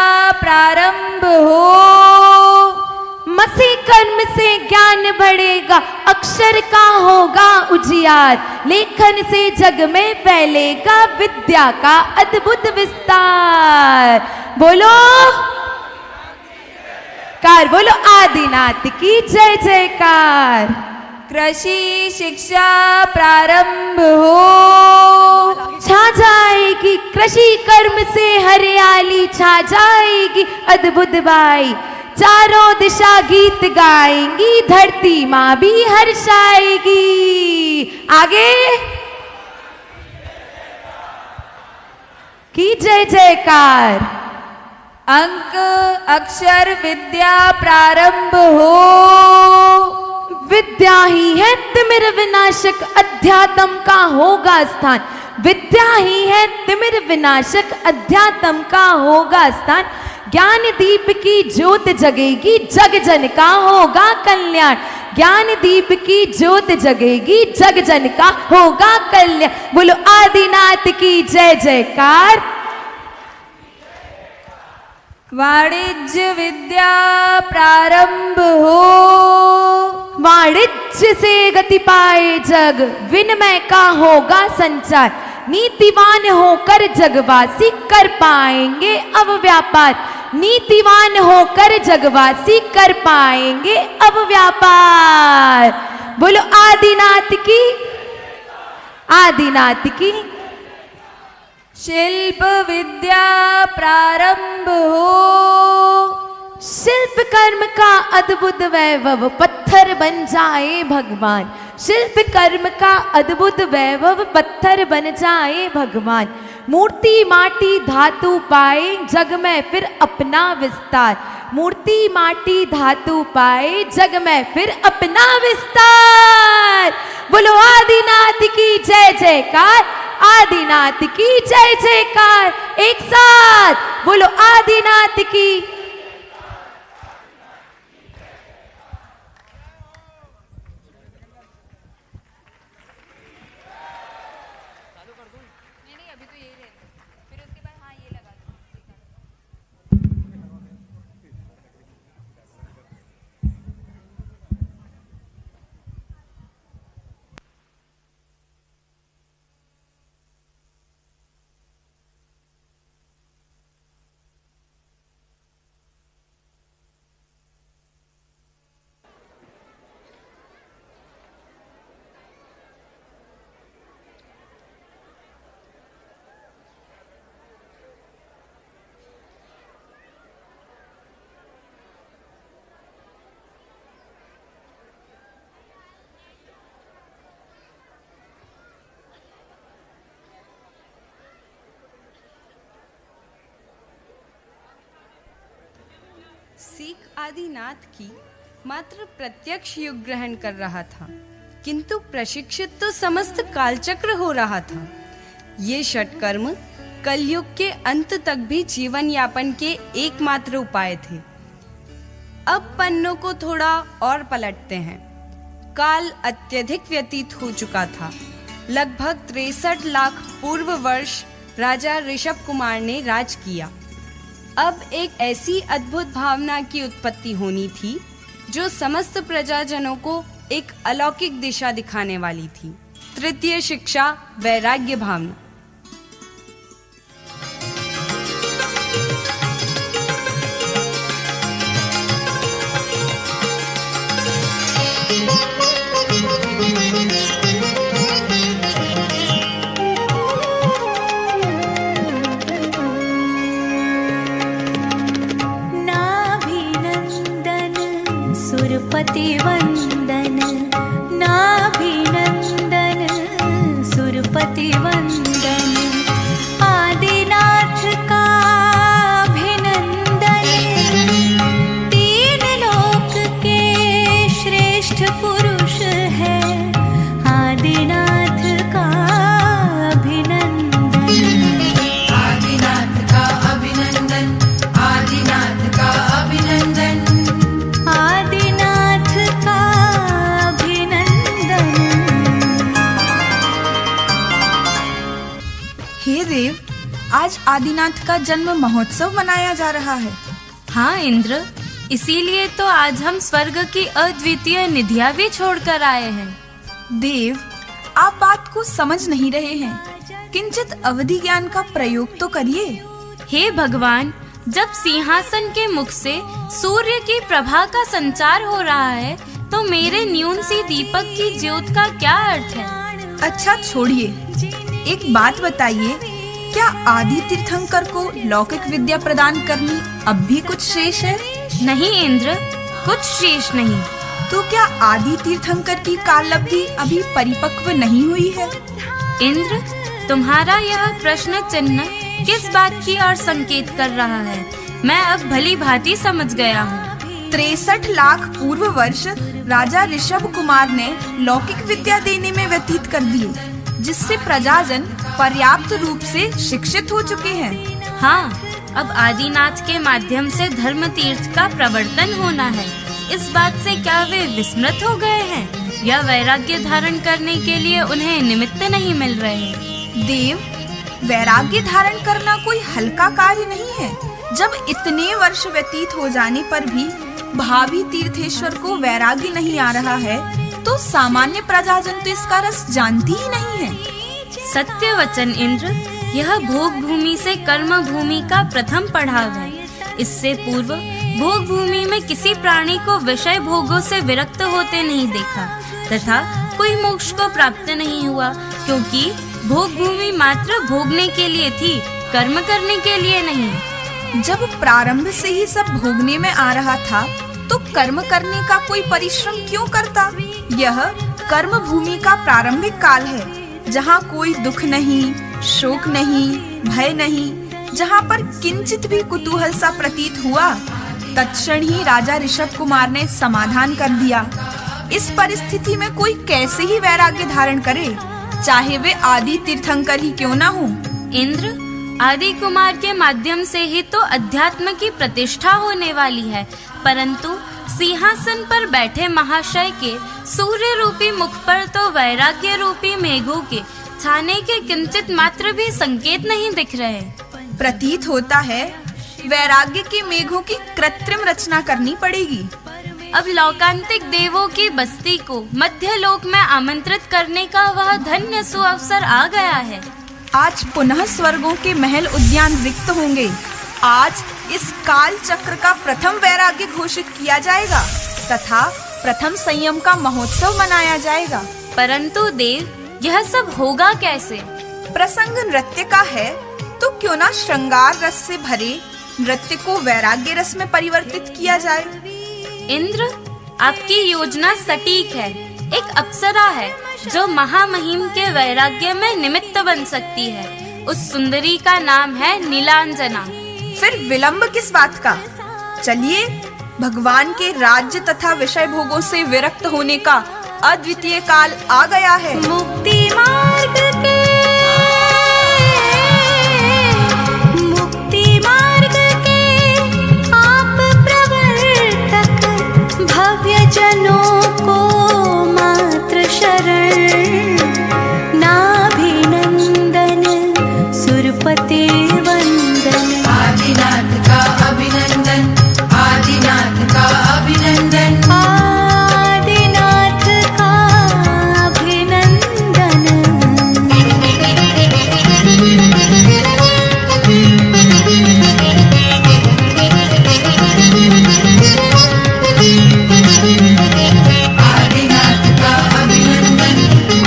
प्रारंभ हो, मसी कर्म से ज्ञान बढ़ेगा, अक्षर का होगा उजियार, लेखन से जग में फैलेगा विद्या का अद्भुत विस्तार। बोलो कार, बोलो आदिनाथ की जय जयकार। कृषि शिक्षा प्रारंभ हो, छा जाएगी कृषि कर्म से हरियाली, छा जाएगी अद्भुत बाई, चारों दिशा गीत गाएंगी, धरती माँ भी हर्षाएगी। आगे की जय जयकार। अंक अक्षर विद्या प्रारंभ हो, विद्या ही है तिमिर विनाशक, अध्यात्म का होगा स्थान, विद्या ही है तिमिर विनाशक, अध्यात्म का होगा स्थान, ज्ञान दीप की ज्योत जगेगी, जग जन का होगा कल्याण, ज्ञान दीप की ज्योत जगेगी, जग जन का होगा कल्याण। बोलो आदिनाथ की जय जयकार। वाणिज्य विद्या प्रारंभ हो, वाणिज्य से गति पाए जग, विनिमय का होगा संचार, नीतिवान होकर जगवासी कर पाएंगे अब व्यापार, नीतिवान होकर जगवासी कर पाएंगे अब व्यापार। बोलो आदिनाथ की, आदिनाथ की। शिल्प विद्या प्रारंभ हो, शिल्प कर्म का अद्भुत वैभव, पत्थर बन जाए भगवान, शिल्प कर्म का अद्भुत वैभव पत्थर बन जाए भगवान। मूर्ति माटी धातु पाए जग में फिर अपना विस्तार। मूर्ति माटी धातु पाए जग में फिर अपना विस्तार। बोलो आदिनाथ की जय जयकार, आदिनाथ की जय जयकार। एक साथ बोलो आदिनाथ की। सीख आदिनाथ की मात्र प्रत्यक्ष युग ग्रहण कर रहा था, किंतु प्रशिक्षित तो समस्त कालचक्र हो रहा था। ये षटकर्म कलयुग के अंत तक भी जीवन यापन के एकमात्र उपाय थे। अब पन्नों को थोड़ा और पलटते हैं। काल अत्यधिक व्यतीत हो चुका था। लगभग 63 लाख पूर्व वर्ष राजा ऋषभ कुमार ने राज किया। अब एक ऐसी अद्भुत भावना की उत्पत्ति होनी थी जो समस्त प्रजाजनों को एक अलौकिक दिशा दिखाने वाली थी। तृतीय शिक्षा, वैराग्य भावना। सुरपति वंदन, नाभिनंदन सुरपति वंदन, आदिनाथ का अभिनंदन। तीन लोक के श्रेष्ठ पुरुष है आदिनाथ का अभिनंदन। आदिनाथ का अभिनंदन, आदिनाथ का अभिनंदन। हे देव, आज आदिनाथ का जन्म महोत्सव मनाया जा रहा है। हाँ इंद्र, इसीलिए तो आज हम स्वर्ग की अद्वितीय निधियां भी छोड़कर आए हैं। देव, आप बात को समझ नहीं रहे हैं। किंचित अवधि ज्ञान का प्रयोग तो करिए। हे भगवान, जब सिंहासन के मुख से सूर्य की प्रभा का संचार हो रहा है तो मेरे न्यून सी दीपक की ज्योत का क्या अर्थ है? अच्छा छोड़िए, एक बात बताइए, क्या आदि तीर्थंकर को लौकिक विद्या प्रदान करनी अब भी कुछ शेष है? नहीं इंद्र, कुछ शेष नहीं। तो क्या आदि तीर्थंकर की काललब्धि अभी परिपक्व नहीं हुई है? इंद्र, तुम्हारा यह प्रश्न चिन्ह किस बात की ओर संकेत कर रहा है, मैं अब भली भांति समझ गया हूँ। 63 लाख पूर्व वर्ष राजा ऋषभ कुमार ने लौकिक विद्या देने में व्यतीत कर दिए, जिससे प्रजाजन पर्याप्त रूप से शिक्षित हो चुके हैं। हाँ, अब आदिनाथ के माध्यम से धर्म तीर्थ का प्रवर्तन होना है। इस बात से क्या वे विस्मृत हो गए हैं या वैराग्य धारण करने के लिए उन्हें निमित्त नहीं मिल रहे? देव, वैराग्य धारण करना कोई हल्का कार्य नहीं है। जब इतने वर्ष व्यतीत हो जाने पर भी भावी तीर्थेश्वर को वैराग्य नहीं आ रहा है, तो सामान्य प्रजाजन तो इसका रस जानती ही नहीं है। सत्य वचन इंद्र, यह भोग भूमि से कर्म भूमि का प्रथम पड़ाव है। इससे पूर्व भोग भूमि में किसी प्राणी को विषय भोगों से विरक्त होते नहीं देखा तथा कोई मोक्ष को प्राप्त नहीं हुआ, क्योंकि भोग भूमि मात्र भोगने के लिए थी, कर्म करने के लिए नहीं। जब प्रारंभ से ही सब भोगने में आ रहा था तो कर्म करने का कोई परिश्रम क्यों करता? यह कर्म भूमि का प्रारंभिक काल है, जहाँ कोई दुख नहीं, शोक नहीं, भय नहीं, जहाँ पर किंचित भी कुतूहल सा प्रतीत हुआ, तत्क्षण ही राजा ऋषभ कुमार ने समाधान कर दिया। इस परिस्थिति में कोई कैसे ही वैराग्य धारण करे, चाहे वे आदि तीर्थंकर ही क्यों ना हो। इंद्र, आदि कुमार के माध्यम से ही तो अध्यात्म की प्रतिष्ठा होने वाली है, परंतु सिंहासन पर बैठे महाशय के सूर्य रूपी मुख पर तो वैराग्य रूपी मेघों के छाने के किंचित मात्र भी संकेत नहीं दिख रहे। प्रतीत होता है वैराग्य के मेघों की कृत्रिम रचना करनी पड़ेगी। अब लौकांतिक देवों की बस्ती को मध्यलोक में आमंत्रित करने का वह धन्य सुअवसर आ गया है। आज पुनः स्वर्गों के महल उद्यान रिक्त होंगे। आज इस काल चक्र का प्रथम वैराग्य घोषित किया जाएगा तथा प्रथम संयम का महोत्सव मनाया जाएगा। परंतु देव, यह सब होगा कैसे? प्रसंग नृत्य का है तो क्यों ना श्रृंगार रस से भरे नृत्य को वैराग्य रस में परिवर्तित किया जाए। इंद्र, आपकी योजना सटीक है। एक अप्सरा है जो महामहिम के वैराग्य में निमित्त बन सकती है। उस सुंदरी का नाम है नीलांजना। फिर विलंब किस बात का? चलिए, भगवान के राज्य तथा विषय भोगों से विरक्त होने का अद्वितीय काल आ गया है। मुक्ति मार्ग के आप प्रवर्तक, भव्य जनों को मात्र शरण, नाभिनंदन सुरपति वंदन। आदिनाथ का अभिनंदन, आदिनाथ का अभिनंदन, आदिनाथ का अभिनंदन। आदिनाथ का अभिनंदन,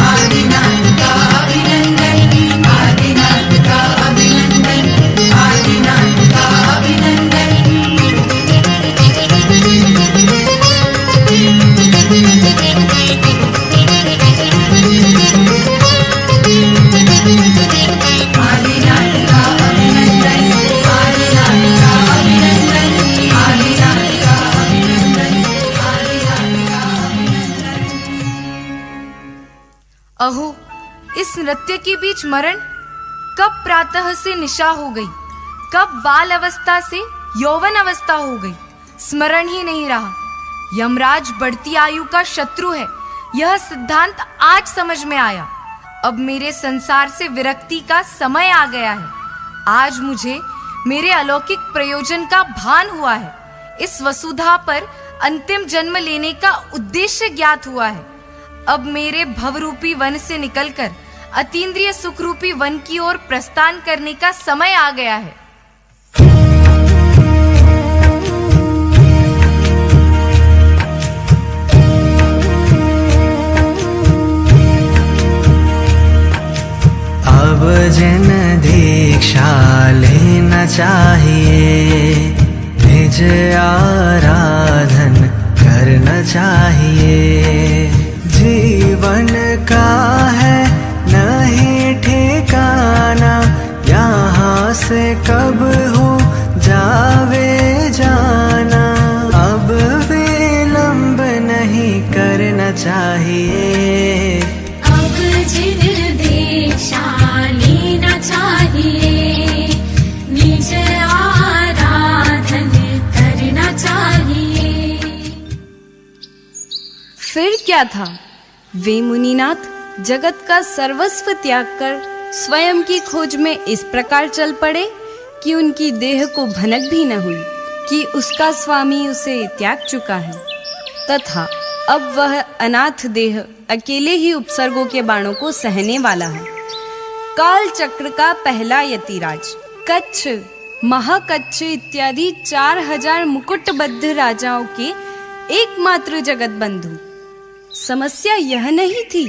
आदिनाथ का अभिनंदन, आदिनाथ का अभिनंदन, आदिनाथ का अभिनंदन। आदिनाथ का अभिनंदन, आदिनाथ का अभिनंदन, आदिनाथ का अभिनंदन, आदिनाथ का अभिनंदन। अहो, इस नृत्य के बीच मरण! कब प्रातः से निशा हो गई, कब बाल अवस्था से यौवन अवस्था हो गई, स्मरण ही नहीं रहा। यमराज बढ़ती आयु का शत्रु है, यह सिद्धांत आज समझ में आया। अब मेरे संसार से विरक्ति का समय आ गया है। आज मुझे मेरे अलौकिक प्रयोजन का भान हुआ है। इस वसुधा पर अंतिम जन्म लेने का उद्देश्य ज्ञात हुआ है। अब मेरे भवरूपी वन से निकलकर अतीन्द्रिय सुखरूपी वन की ओर प्रस्थान करने का समय आ गया है। अब जिन दीक्षा लेना चाहिए, निज आराधन करना चाहिए। जीवन का है नहीं ठिकाना, यहाँ से कब हो जावे जाना। अब विलंब नहीं करना चाहिए। अब जिन दीक्षा लेना चाहिए, निज आराधन करना चाहिए। फिर क्या था? वे मुनिनाथ जगत का सर्वस्व त्याग कर स्वयं की खोज में इस प्रकार चल पड़े कि उनकी देह को भनक भी न हुई कि उसका स्वामी उसे त्याग चुका है, तथा अब वह अनाथ देह अकेले ही उपसर्गों के बाणों को सहने वाला है। काल चक्र का पहला यतिराज कच्छ, महाकच्छ इत्यादि 4000 मुकुटबद्ध राजाओं के एकमात्र जगत बंधु। समस्या यह नहीं थी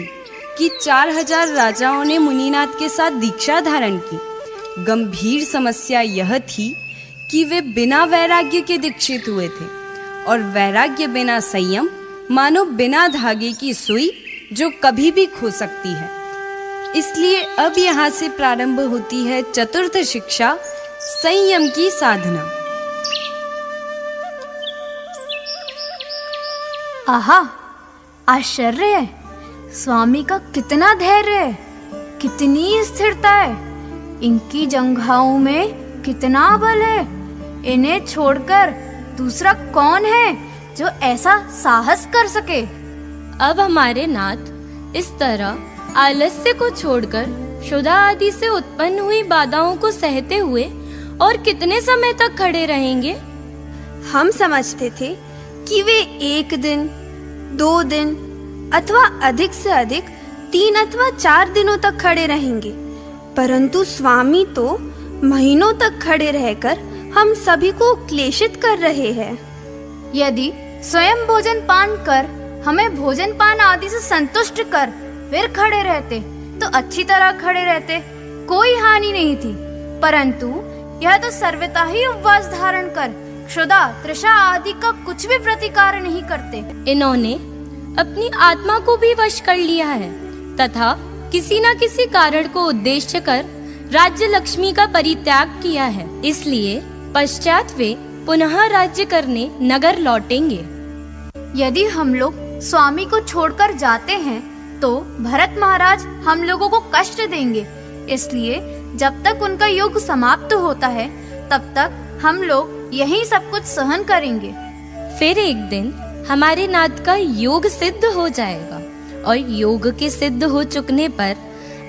कि 4000 राजाओं ने मुनिनाथ के साथ दीक्षा धारण की। गंभीर समस्या यह थी कि वे बिना वैराग्य के दीक्षित हुए थे, और वैराग्य बिना संयम मानो बिना धागे की सुई जो कभी भी खो सकती है। इसलिए अब यहाँ से प्रारंभ होती है चतुर्थ शिक्षा, संयम की साधना। आहा, आश्चर्य है। स्वामी का कितना धैर्य है, कितनी स्थिरता है। इनकी जंघाओं में कितना बल है। इन्हें छोड़कर दूसरा कौन है जो ऐसा साहस कर सके। अब हमारे नाथ इस तरह आलस्य को छोड़कर क्षुधा आदि से उत्पन्न हुई बाधाओं को सहते हुए और कितने समय तक खड़े रहेंगे? हम समझते थे कि वे 1 दिन, 2 दिन अथवा अधिक से अधिक 3 अथवा 4 दिनों तक खड़े रहेंगे, परंतु स्वामी तो महीनों तक खड़े रहकर हम सभी को क्लेशित कर रहे हैं। यदि स्वयं भोजन पान कर हमें भोजन पान आदि से संतुष्ट कर फिर खड़े रहते तो अच्छी तरह खड़े रहते, कोई हानि नहीं थी। परंतु यह तो सर्वथा ही उपवास धारण कर क्षुधा, तृषा आदि का कुछ भी प्रतिकार नहीं करते। इन्होंने अपनी आत्मा को भी वश कर लिया है तथा किसी न किसी कारण को उद्देश्य कर राज्य लक्ष्मी का परित्याग किया है। इसलिए पश्चात वे पुनः राज्य करने नगर लौटेंगे। यदि हम लोग स्वामी को छोड़कर जाते हैं तो भरत महाराज हम लोगों को कष्ट देंगे। इसलिए जब तक उनका युग समाप्त होता है तब तक हम लोग यही सब कुछ सहन करेंगे। फिर एक दिन हमारे नाथ का योग सिद्ध हो जाएगा और योग के सिद्ध हो चुकने पर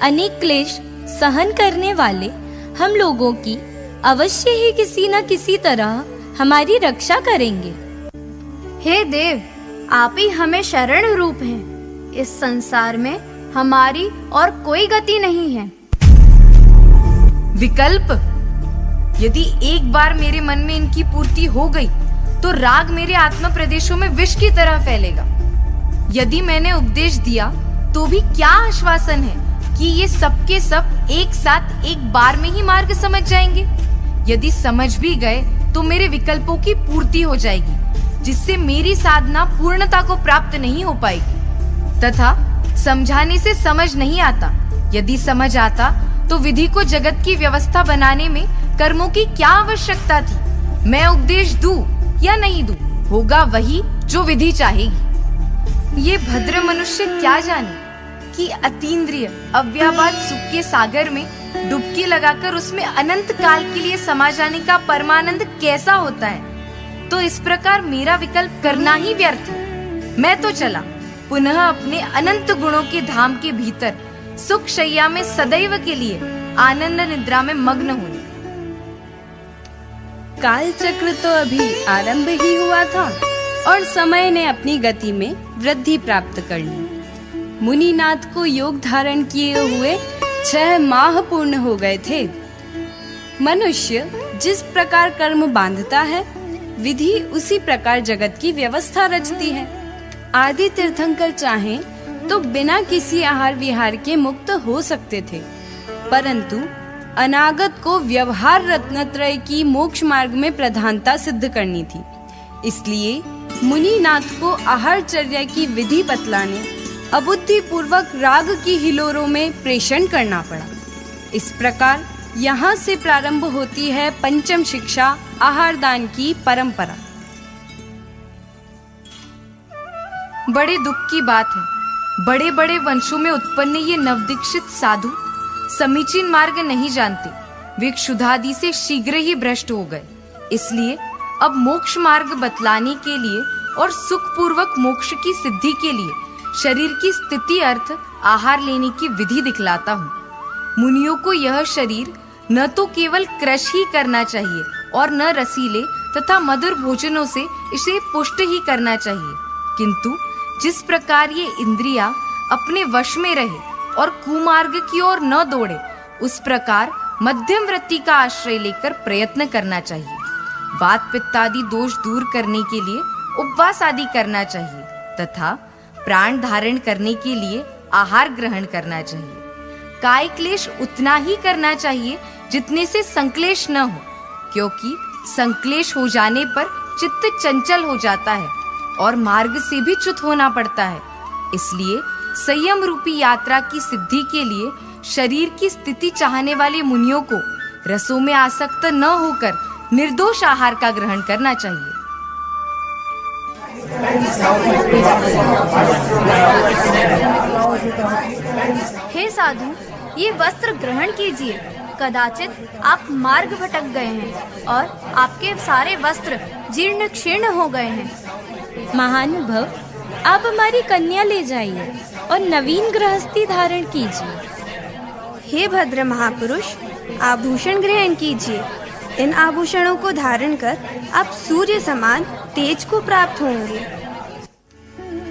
अनेक क्लेश सहन करने वाले हम लोगों की अवश्य ही किसी न किसी तरह हमारी रक्षा करेंगे। हे देव, आप ही हमें शरण रूप हैं। इस संसार में हमारी और कोई गति नहीं है। विकल्प, यदि एक बार मेरे मन में इनकी पूर्ति हो गई तो राग मेरे आत्मा प्रदेशों में विष की तरह फैलेगा। यदि मैंने उपदेश दिया तो भी क्या आश्वासन है कि ये सब के सब एक साथ एक बार में ही मार्ग समझ जाएंगे। यदि समझ भी गए तो मेरे विकल्पों की पूर्ति हो जाएगी, जिससे मेरी साधना पूर्णता को प्राप्त नहीं हो पाएगी। तथा समझाने से समझ नहीं आता, यदि समझ आता तो विधि को जगत की व्यवस्था बनाने में कर्मों की क्या आवश्यकता थी। मैं उपदेश दूं या नहीं दूं, होगा वही जो विधि चाहेगी। ये भद्र मनुष्य क्या जाने कि अतीन्द्रिय अव्याबाद सुख के सागर में डुबकी लगाकर उसमें अनंत काल के लिए समा जाने का परमानंद कैसा होता है। तो इस प्रकार मेरा विकल्प करना ही व्यर्थ है। मैं तो चला पुनः अपने अनंत गुणों के धाम के भीतर सुख शैया में सदैव के लिए आनंद निद्रा में मग्न होने। काल चक्र तो अभी आरंभ ही हुआ था और समय ने अपनी गति में वृद्धि प्राप्त कर ली। मुनिनाथ को योग धारण किए हुए 6 माह पूर्ण हो गए थे। मनुष्य जिस प्रकार कर्म बांधता है, विधि उसी प्रकार जगत की व्यवस्था रचती है। आदि तीर्थंकर चाहें तो बिना किसी आहार विहार के मुक्त हो सकते थे, परंतु अनागत को व्यवहार रत्नत्रय की मोक्ष मार्ग में प्रधानता सिद्ध करनी थी। इसलिए मुनिनाथ को आहारचर्या की विधि बतलाने अबुद्धि पूर्वक राग की हिलोरों में प्रेषण करना पड़ा। इस प्रकार यहाँ से प्रारंभ होती है पंचम शिक्षा, आहार दान की परंपरा। बड़े दुख की बात है, बड़े बड़े वंशों में उत्पन्न ये नवदीक्षित साधु समीचीन मार्ग नहीं जानते। वे क्षुधादि से शीघ्र ही भ्रष्ट हो गए। इसलिए अब मोक्ष मार्ग बतलाने के लिए और सुख पूर्वक मोक्ष की सिद्धि के लिए शरीर की स्थिति अर्थ आहार लेने की विधि दिखलाता हूँ। मुनियों को यह शरीर न तो केवल क्रश ही करना चाहिए और न रसीले तथा मधुर भोजनों से इसे पुष्ट ही करना चाहिए, किंतु जिस प्रकार ये इंद्रियां अपने वश में रहे और कुमार्ग की ओर न दौड़े, उस प्रकार मध्यम वृत्ति का आश्रय लेकर प्रयत्न करना चाहिए। वात पित्तादि दोष दूर करने के लिए उपवास आदि करना चाहिए तथा प्राण धारण करने के लिए आहार ग्रहण करना चाहिए। काय क्लेश उतना ही करना चाहिए जितने से संक्लेश न हो, क्योंकि संक्लेश हो जाने पर चित्त चंचल हो जाता है और मार्ग से भी च्युत होना पड़ता है। इसलिए संयम रूपी यात्रा की सिद्धि के लिए शरीर की स्थिति चाहने वाले मुनियों को रसों में आसक्त न होकर निर्दोष आहार का ग्रहण करना चाहिए। हे साधु, ये वस्त्र ग्रहण कीजिए। कदाचित आप मार्ग भटक गए हैं और आपके सारे वस्त्र जीर्ण क्षीर्ण हो गए हैं। महानुभव, आप हमारी कन्या ले जाइए और नवीन गृहस्थी धारण कीजिए। हे भद्र महापुरुष, आभूषण ग्रहण कीजिए। इन आभूषणों को धारण कर आप सूर्य समान तेज को प्राप्त होंगे।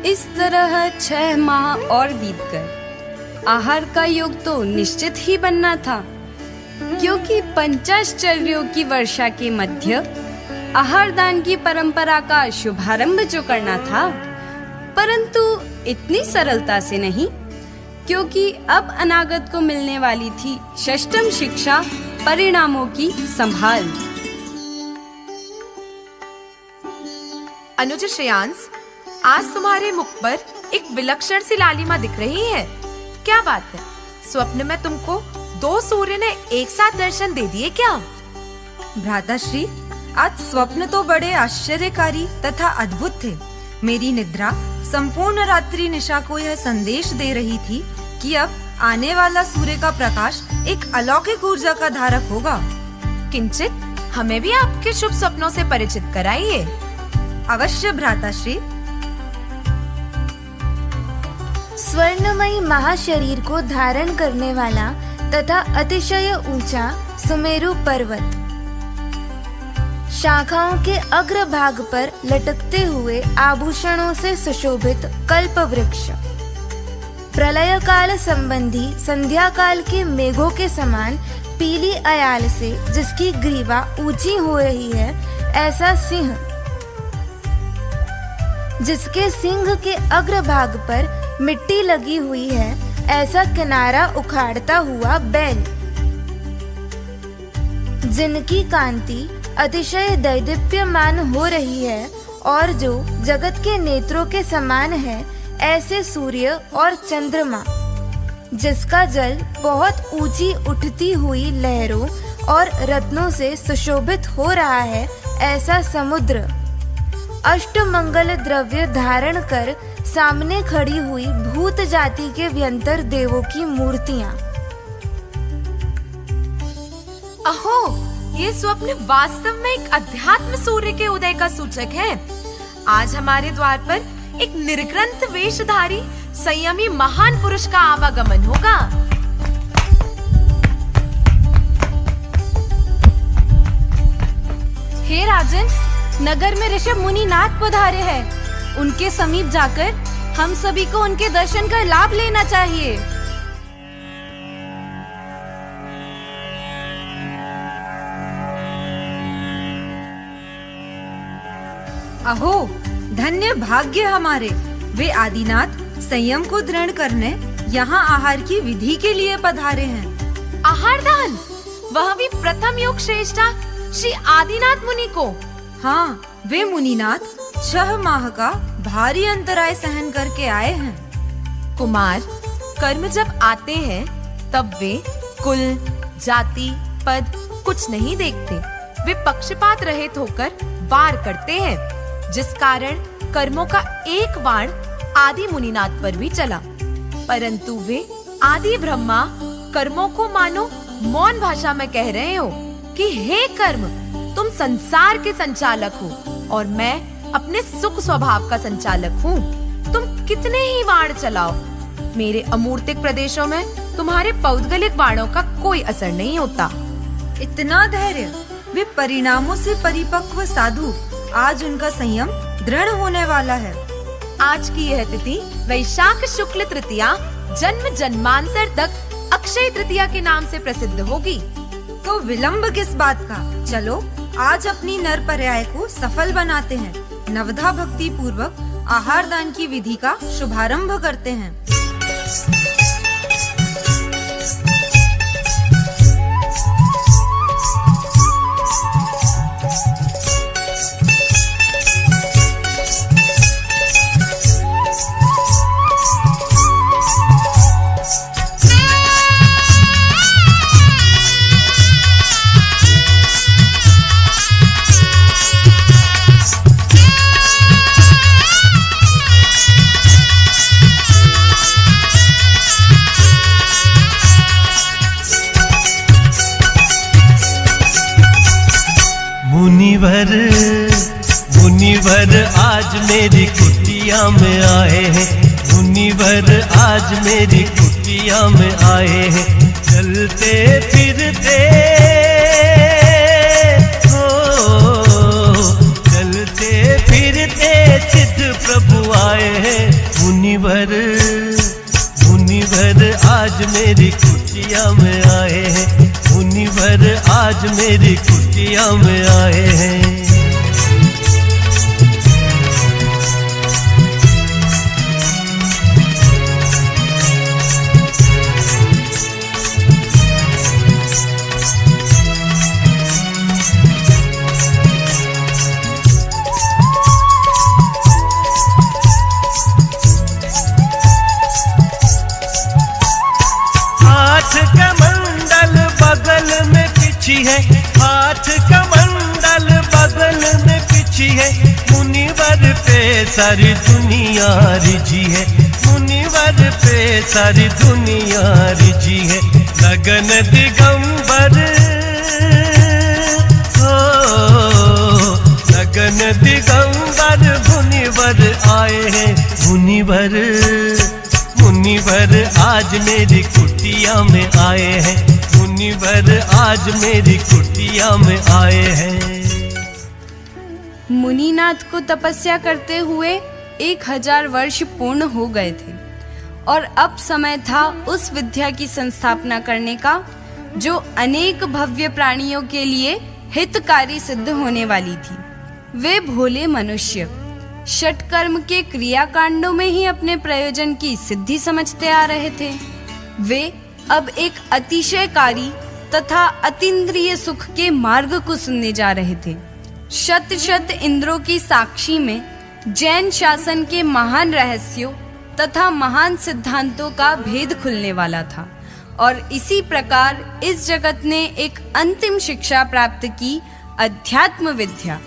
इस तरह 6 माह और बीतकर आहार का योग तो निश्चित ही बनना था, क्योंकि पंचाश्चर्यों की वर्षा के मध्य आहार दान की परंपरा का शुभारंभ जो करना था, परंतु इतनी सरलता से नहीं, क्योंकि अब अनागत को मिलने वाली थी षष्ठम शिक्षा परिणामों की संभाल। अनुज श्रेयांश, आज तुम्हारे मुख पर एक विलक्षण सी लालिमा दिख रही है। क्या बात है? स्वप्न में तुमको 2 सूर्य ने एक साथ दर्शन दे दिए क्या? भ्राताश्री, आज स्वप्न तो बड़े आश्चर्यकारी तथा अद्भुत थे। मेरी निद्रा संपूर्ण रात्रि निशा को यह संदेश दे रही थी कि अब आने वाला सूर्य का प्रकाश एक अलौकिक ऊर्जा का धारक होगा। किंचित हमें भी आपके शुभ सपनों से परिचित कराइए। अवश्य भ्राताश्री। स्वर्णमयी महाशरीर को धारण करने वाला तथा अतिशय ऊंचा सुमेरु पर्वत, शाखाओं के अग्रभाग पर लटकते हुए आभूषणों से सुशोभित कल्प वृक्ष, प्रलय काल संबंधी संध्या काल के मेघों के समान पीली अयाल से जिसकी ग्रीवा ऊंची हो रही है, ऐसा सिंह, जिसके सिंह के अग्रभाग पर मिट्टी लगी हुई है, ऐसा किनारा उखाड़ता हुआ बैल, जिनकी कांति अतिशय दैदीप्यमान हो रही है और जो जगत के नेत्रों के समान है, ऐसे सूर्य और चंद्रमा, जिसका जल बहुत ऊंची उठती हुई लहरों और रत्नों से सुशोभित हो रहा है, ऐसा समुद्र, अष्टमंगल द्रव्य धारण कर सामने खड़ी हुई भूत जाति के व्यंतर देवों की मूर्तियां। अहो, ये स्वप्न वास्तव में एक अध्यात्म सूर्य के उदय का सूचक है। आज हमारे द्वार पर एक निर्ग्रंथ वेशधारी संयमी महान पुरुष का आवागमन होगा। हे राजन, नगर में ऋषभ मुनि नाथ पधारे हैं। उनके समीप जाकर हम सभी को उनके दर्शन का लाभ लेना चाहिए। अहो, धन्य भाग्य हमारे। वे आदिनाथ संयम को दृढ़ करने यहाँ आहार की विधि के लिए पधारे हैं। आहार दान, वह भी प्रथम योग श्रेष्ठा श्री आदिनाथ मुनि को। हाँ, वे मुनिनाथ 6 माह का भारी अंतराय सहन करके आए हैं। कुमार, कर्म जब आते हैं तब वे कुल, जाति, पद कुछ नहीं देखते। वे पक्षपात रहित होकर वार करते हैं, जिस कारण कर्मों का एक बाण आदि मुनिनाथ पर भी चला। परंतु वे आदि ब्रह्मा कर्मों को मानो मौन भाषा में कह रहे हो कि हे कर्म, तुम संसार के संचालक हो और मैं अपने सुख स्वभाव का संचालक हूँ। तुम कितने ही बाण चलाओ, मेरे अमूर्तिक प्रदेशों में तुम्हारे पौद्गलिक बाणों का कोई असर नहीं होता। इतना धैर्य! वे परिणामों से परिपक्व साधु। आज उनका संयम दृढ़ होने वाला है। आज की यह तिथि वैशाख शुक्ल तृतीया जन्म जन्मांतर तक अक्षय तृतीया के नाम से प्रसिद्ध होगी। तो विलंब किस बात का? चलो आज अपनी नर पर्याय को सफल बनाते हैं। नवधा भक्ति पूर्वक आहार दान की विधि का शुभारंभ करते हैं। मुनिवर आज मेरी कुटिया में आए हैं, मुनिवर आज मेरी कुटिया में आए हैं। चलते फिरते चलते फिरते सिद्ध प्रभु आए हैं। मुनिवर आज मेरी कुटिया में आए हैं, मुनिवर आज मेरी कुटिया में आए हैं। है हाथ कमंडल बगल में पिछी है, मुनिवर पे सारी दुनिया रिझी है, मुनिवर पे सारी दुनिया रिझी है। लगन दिगंबर लगन दिगंबर मुनिवर आए हैं। मुनिवर आज मेरी कुटिया में आए हैं, मुनिवर आज मेरी कुटिया में आए हैं। मुनिनाथ को तपस्या करते हुए 1000 वर्ष पूर्ण हो गए थे और अब समय था उस विद्या की संस्थापना करने का जो अनेक भव्य प्राणियों के लिए हितकारी सिद्ध होने वाली थी। वे भोले मनुष्य षटकर्म के क्रियाकांडों में ही अपने प्रयोजन की सिद्धि समझते आ रहे थे। वे अब एक अतिशयकारी तथा अतीन्द्रिय सुख के मार्ग को सुनने जा रहे थे। शत शत इंद्रों की साक्षी में जैन शासन के महान रहस्यों तथा महान सिद्धांतों का भेद खुलने वाला था और इसी प्रकार इस जगत ने एक अंतिम शिक्षा प्राप्त की, अध्यात्म विद्या।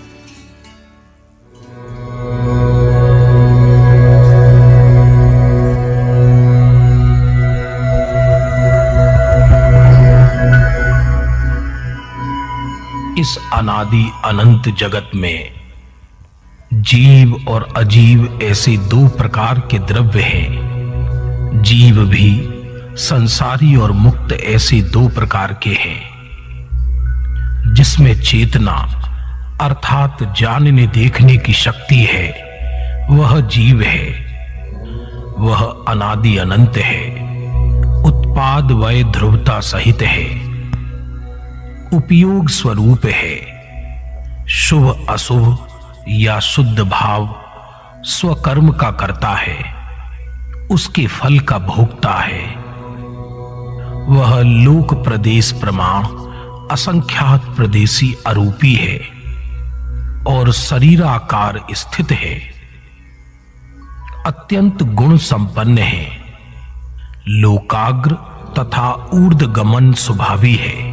इस अनादि अनंत जगत में जीव और अजीव ऐसे 2 प्रकार के द्रव्य हैं। जीव भी संसारी और मुक्त ऐसे 2 प्रकार के हैं। जिसमें चेतना अर्थात जानने देखने की शक्ति है वह जीव है, वह अनादि अनंत है, उत्पाद वय ध्रुवता सहित है, उपयोग स्वरूप है, शुभ अशुभ या शुद्ध भाव स्वकर्म का करता है, उसके फल का भोगता है। वह लोक प्रदेश प्रमाण असंख्यात प्रदेशी अरूपी है और शरीराकार स्थित है, अत्यंत गुण संपन्न है, लोकाग्र तथा ऊर्ध्वगमन स्वभावी है।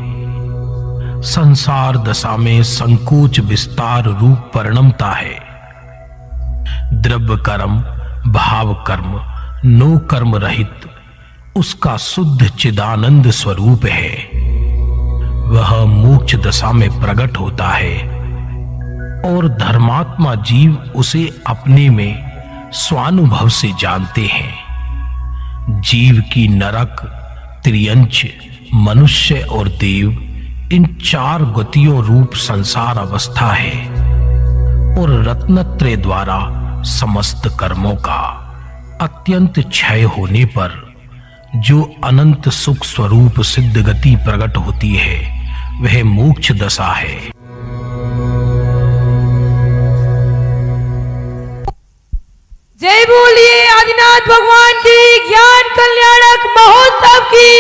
संसार दशा में संकोच विस्तार रूप परिणमता है। द्रव्य कर्म भाव कर्म नो कर्म रहित उसका शुद्ध चिदानंद स्वरूप है। वह मोक्ष दशा में प्रकट होता है और धर्मात्मा जीव उसे अपने में स्वानुभव से जानते हैं। जीव की नरक, त्रियंच, मनुष्य और देव इन 4 गतियों रूप संसार अवस्था है और रत्नत्रय द्वारा समस्त कर्मों का अत्यंत क्षय होने पर जो अनंत सुख स्वरूप सिद्ध गति प्रकट होती है वह मोक्ष दशा है। जय बोलिए आदिनाथ भगवान की ज्ञान कल्याणक महोत्सव की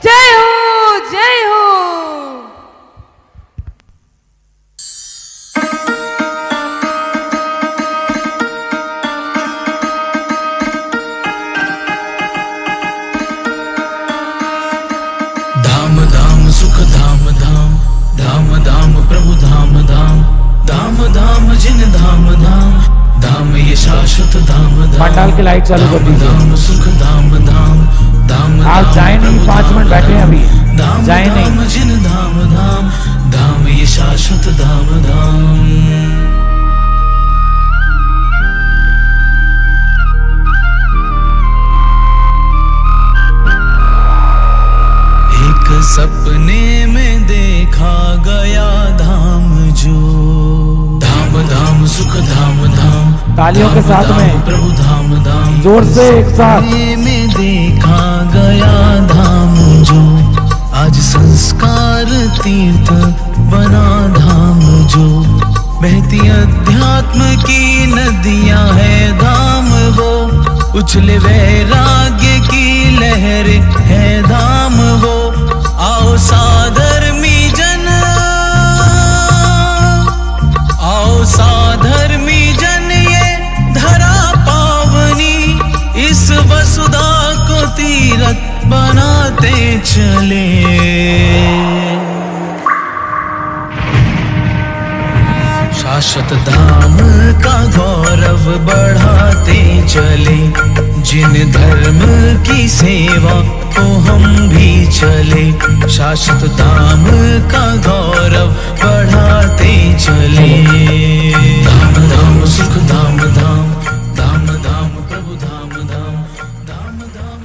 जय हो, जय हो। धाम धाम सुख धाम धाम, धाम धाम प्रभु धाम धाम, धाम धाम जिन धाम धाम, धाम ये शाश्वत धाम धाम। पंडाल की लाइट चालू कर दीजिए। धाम सुख धाम धाम, धाम आप जाए नहीं, 5 मिनट बैठे हैं अभी, जाए नहीं। जिन धाम धाम, धाम ये शाश्वत जो। धाम धाम सुख धाम धाम, तालियों के साथ में प्रभु धाम धाम, जोर से एक साथ में देखा गया धाम जो। आज संस्कार तीर्थ बना धाम जो। बहती अध्यात्म की नदियां है धाम वो। उछले वैराग्य की लहर है धाम वो। आओ साधर्मी जन, आओ साधर्मी जन, ये धरा पावनी इस वसुधा को तीरथ बनाते चले। शाश्वत धाम का गौरव बढ़ाते चले। जिन धर्म की सेवा को हम भी चले। शाश्वत धाम का गौरव बढ़ाते चले। धाम धाम सुख धाम धाम, धाम धाम प्रभु धाम धाम, धाम धाम।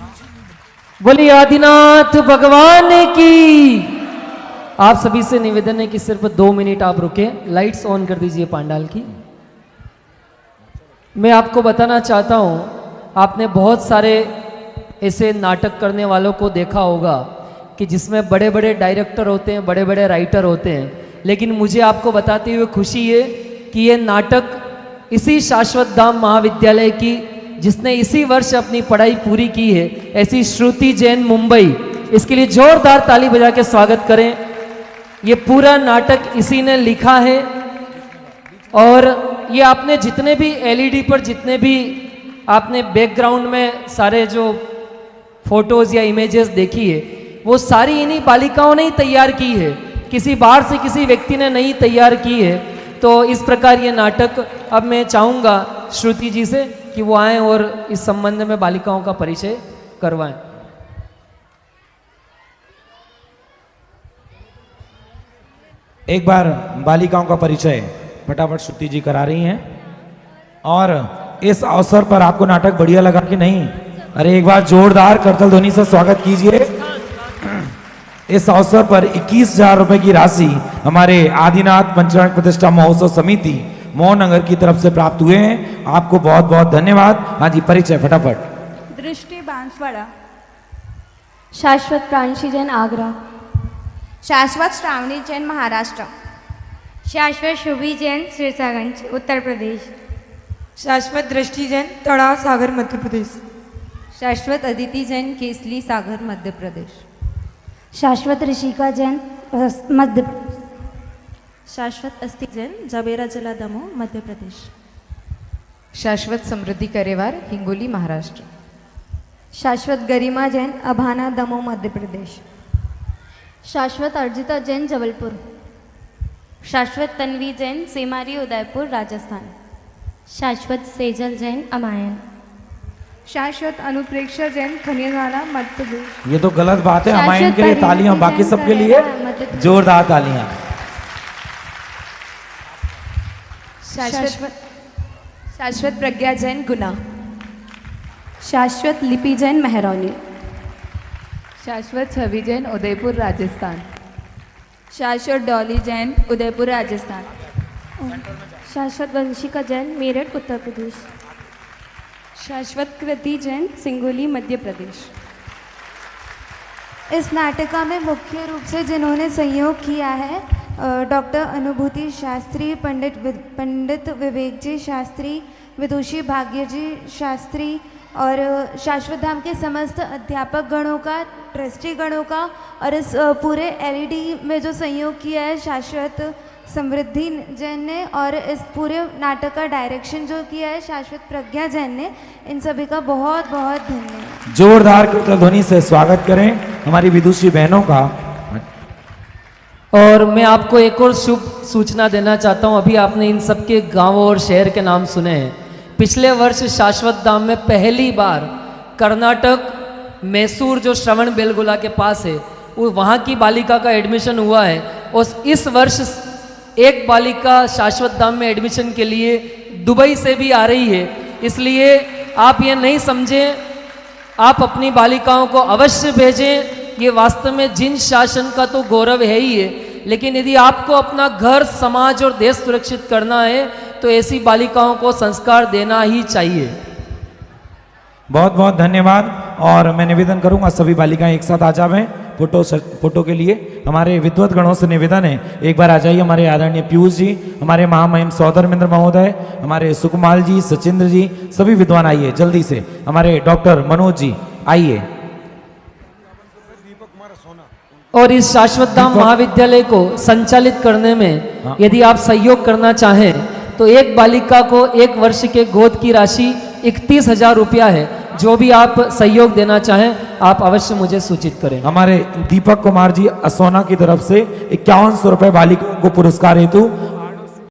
बोलिए आदिनाथ भगवान की। आप सभी से निवेदन है कि सिर्फ 2 मिनट आप रुके, लाइट्स ऑन कर दीजिए पांडाल की। मैं आपको बताना चाहता हूं, आपने बहुत सारे ऐसे नाटक करने वालों को देखा होगा कि जिसमें बड़े बड़े डायरेक्टर होते हैं, बड़े बड़े राइटर होते हैं, लेकिन मुझे आपको बताते हुए खुशी है कि ये नाटक इसी शाश्वत धाम महाविद्यालय की, जिसने इसी वर्ष अपनी पढ़ाई पूरी की है, ऐसी श्रुति जैन मुंबई, इसके लिए जोरदार ताली बजा के स्वागत करें। ये पूरा नाटक इसी ने लिखा है और ये आपने जितने भी एलईडी पर जितने भी आपने बैकग्राउंड में सारे जो फोटोज या इमेजेस देखी है, वो सारी इन्हीं बालिकाओं ने ही तैयार की है, किसी बाहर से किसी व्यक्ति ने नहीं तैयार की है। तो इस प्रकार ये नाटक अब मैं चाहूँगा श्रुति जी से कि वो आएँ और इस संबंध में बालिकाओं का परिचय करवाएं। एक बार बालिकाओं का परिचय फटाफट श्रुति जी करा रही हैं। और इस अवसर पर आपको नाटक बढ़िया लगा कि नहीं? अरे एक बार जोरदार करतल ध्वनि से स्वागत कीजिए। इस अवसर पर 21,000 रुपए की राशि हमारे आदिनाथ पंचांग प्रतिष्ठा महोत्सव समिति मोहन नगर की तरफ से प्राप्त हुए हैं। आपको बहुत बहुत धन्यवाद। हाँ जी, परिचय फटाफट। दृष्टि बांसवाड़ा। शाश्वत प्रांशी जैन आगरा। शाश्वत श्रावणी जैन महाराष्ट्र। शाश्वत शुभी जैन सिरसागंज उत्तर प्रदेश। शाश्वत दृष्टि जैन तड़ाव सागर मध्य प्रदेश। शाश्वत अदिति जैन केसली सागर मध्य प्रदेश। शाश्वत ऋषिका जैन मध्य प्रदेश। शाश्वत अस्ति जैन जबेरा जिला दमोह मध्य प्रदेश। शाश्वत समृद्धि करेवार हिंगोली महाराष्ट्र। शाश्वत गरिमा जैन अभाना दमोह मध्य प्रदेश। शाश्वत अर्जिता जैन जबलपुर। शाश्वत तन्वी जैन सेमारी उदयपुर राजस्थान। शाश्वत सेजल जैन अमायन। शाश्वत अनुप्रेक्षा जैन खनियावाला मध्य प्रदेश। ये तो गलत बात है। हमारे के लिए तालियां, बाकी सबके लिए जोरदार तालियां। शाश्वत प्रज्ञा जैन गुना। शाश्वत लिपि जैन मेहरौनी। शाश्वत छवि जैन उदयपुर राजस्थान। शाश्वत डॉली जैन उदयपुर राजस्थान। शाश्वत वंशिका जैन मेरठ उत्तर प्रदेश। शाश्वत कृति जैन सिंगोली मध्य प्रदेश। इस नाटिका में मुख्य रूप से जिन्होंने सहयोग किया है डॉक्टर अनुभूति शास्त्री, पंडित विवेक जी शास्त्री, विदुषी भाग्य जी शास्त्री और शाश्वत धाम के समस्त अध्यापक गणों का, ट्रस्टी गणों का, और इस पूरे एलईडी में जो सहयोग किया है शाश्वत समृद्धि जैन ने, और इस पूरे नाटक का डायरेक्शन जो किया है शाश्वत प्रज्ञा जैन ने, इन सभी का बहुत बहुत धन्यवाद। जोरदार करतल ध्वनि से स्वागत करें हमारी विदुषी बहनों का। और मैं आपको एक और शुभ सूचना देना चाहता हूं। अभी आपने इन सबके गांवों और शहर के नाम सुने हैं। पिछले वर्ष शाश्वत धाम में पहली बार कर्नाटक मैसूर जो श्रवण बेलगोला के पास है, वो वहाँ की बालिका का एडमिशन हुआ है। और इस वर्ष एक बालिका शाश्वत धाम में एडमिशन के लिए दुबई से भी आ रही है। इसलिए आप ये नहीं समझें, आप अपनी बालिकाओं को अवश्य भेजें। ये वास्तव में जिन शासन का तो गौरव है ही है, लेकिन यदि आपको अपना घर, समाज और देश सुरक्षित करना है तो ऐसी बालिकाओं को संस्कार देना ही चाहिए। बहुत बहुत धन्यवाद। और मैं निवेदन करूंगा सभी बालिकाएं एक साथ आ जावें फोटो के लिए। हमारे विद्वत गणों से निवेदन है, एक बार आ जाइए। हमारे आदरणीय पीयूष जी, हमारे महामहिम सौधर्मेंद्र महोदय, हमारे सुकुमाल जी, सचिंद्र जी, सभी विद्वान आइए जल्दी से। हमारे डॉक्टर मनोज जी आइए। और इस शाश्वत धाम महाविद्यालय को संचालित करने में यदि आप सहयोग करना चाहें तो एक बालिका को 1 वर्ष के गोद की राशि 31,000 रुपया है। जो भी आप सहयोग देना चाहें आप अवश्य मुझे सूचित करें। हमारे दीपक कुमार जी असोना की तरफ से 5100 रुपए बालिकाओं को पुरस्कार हेतु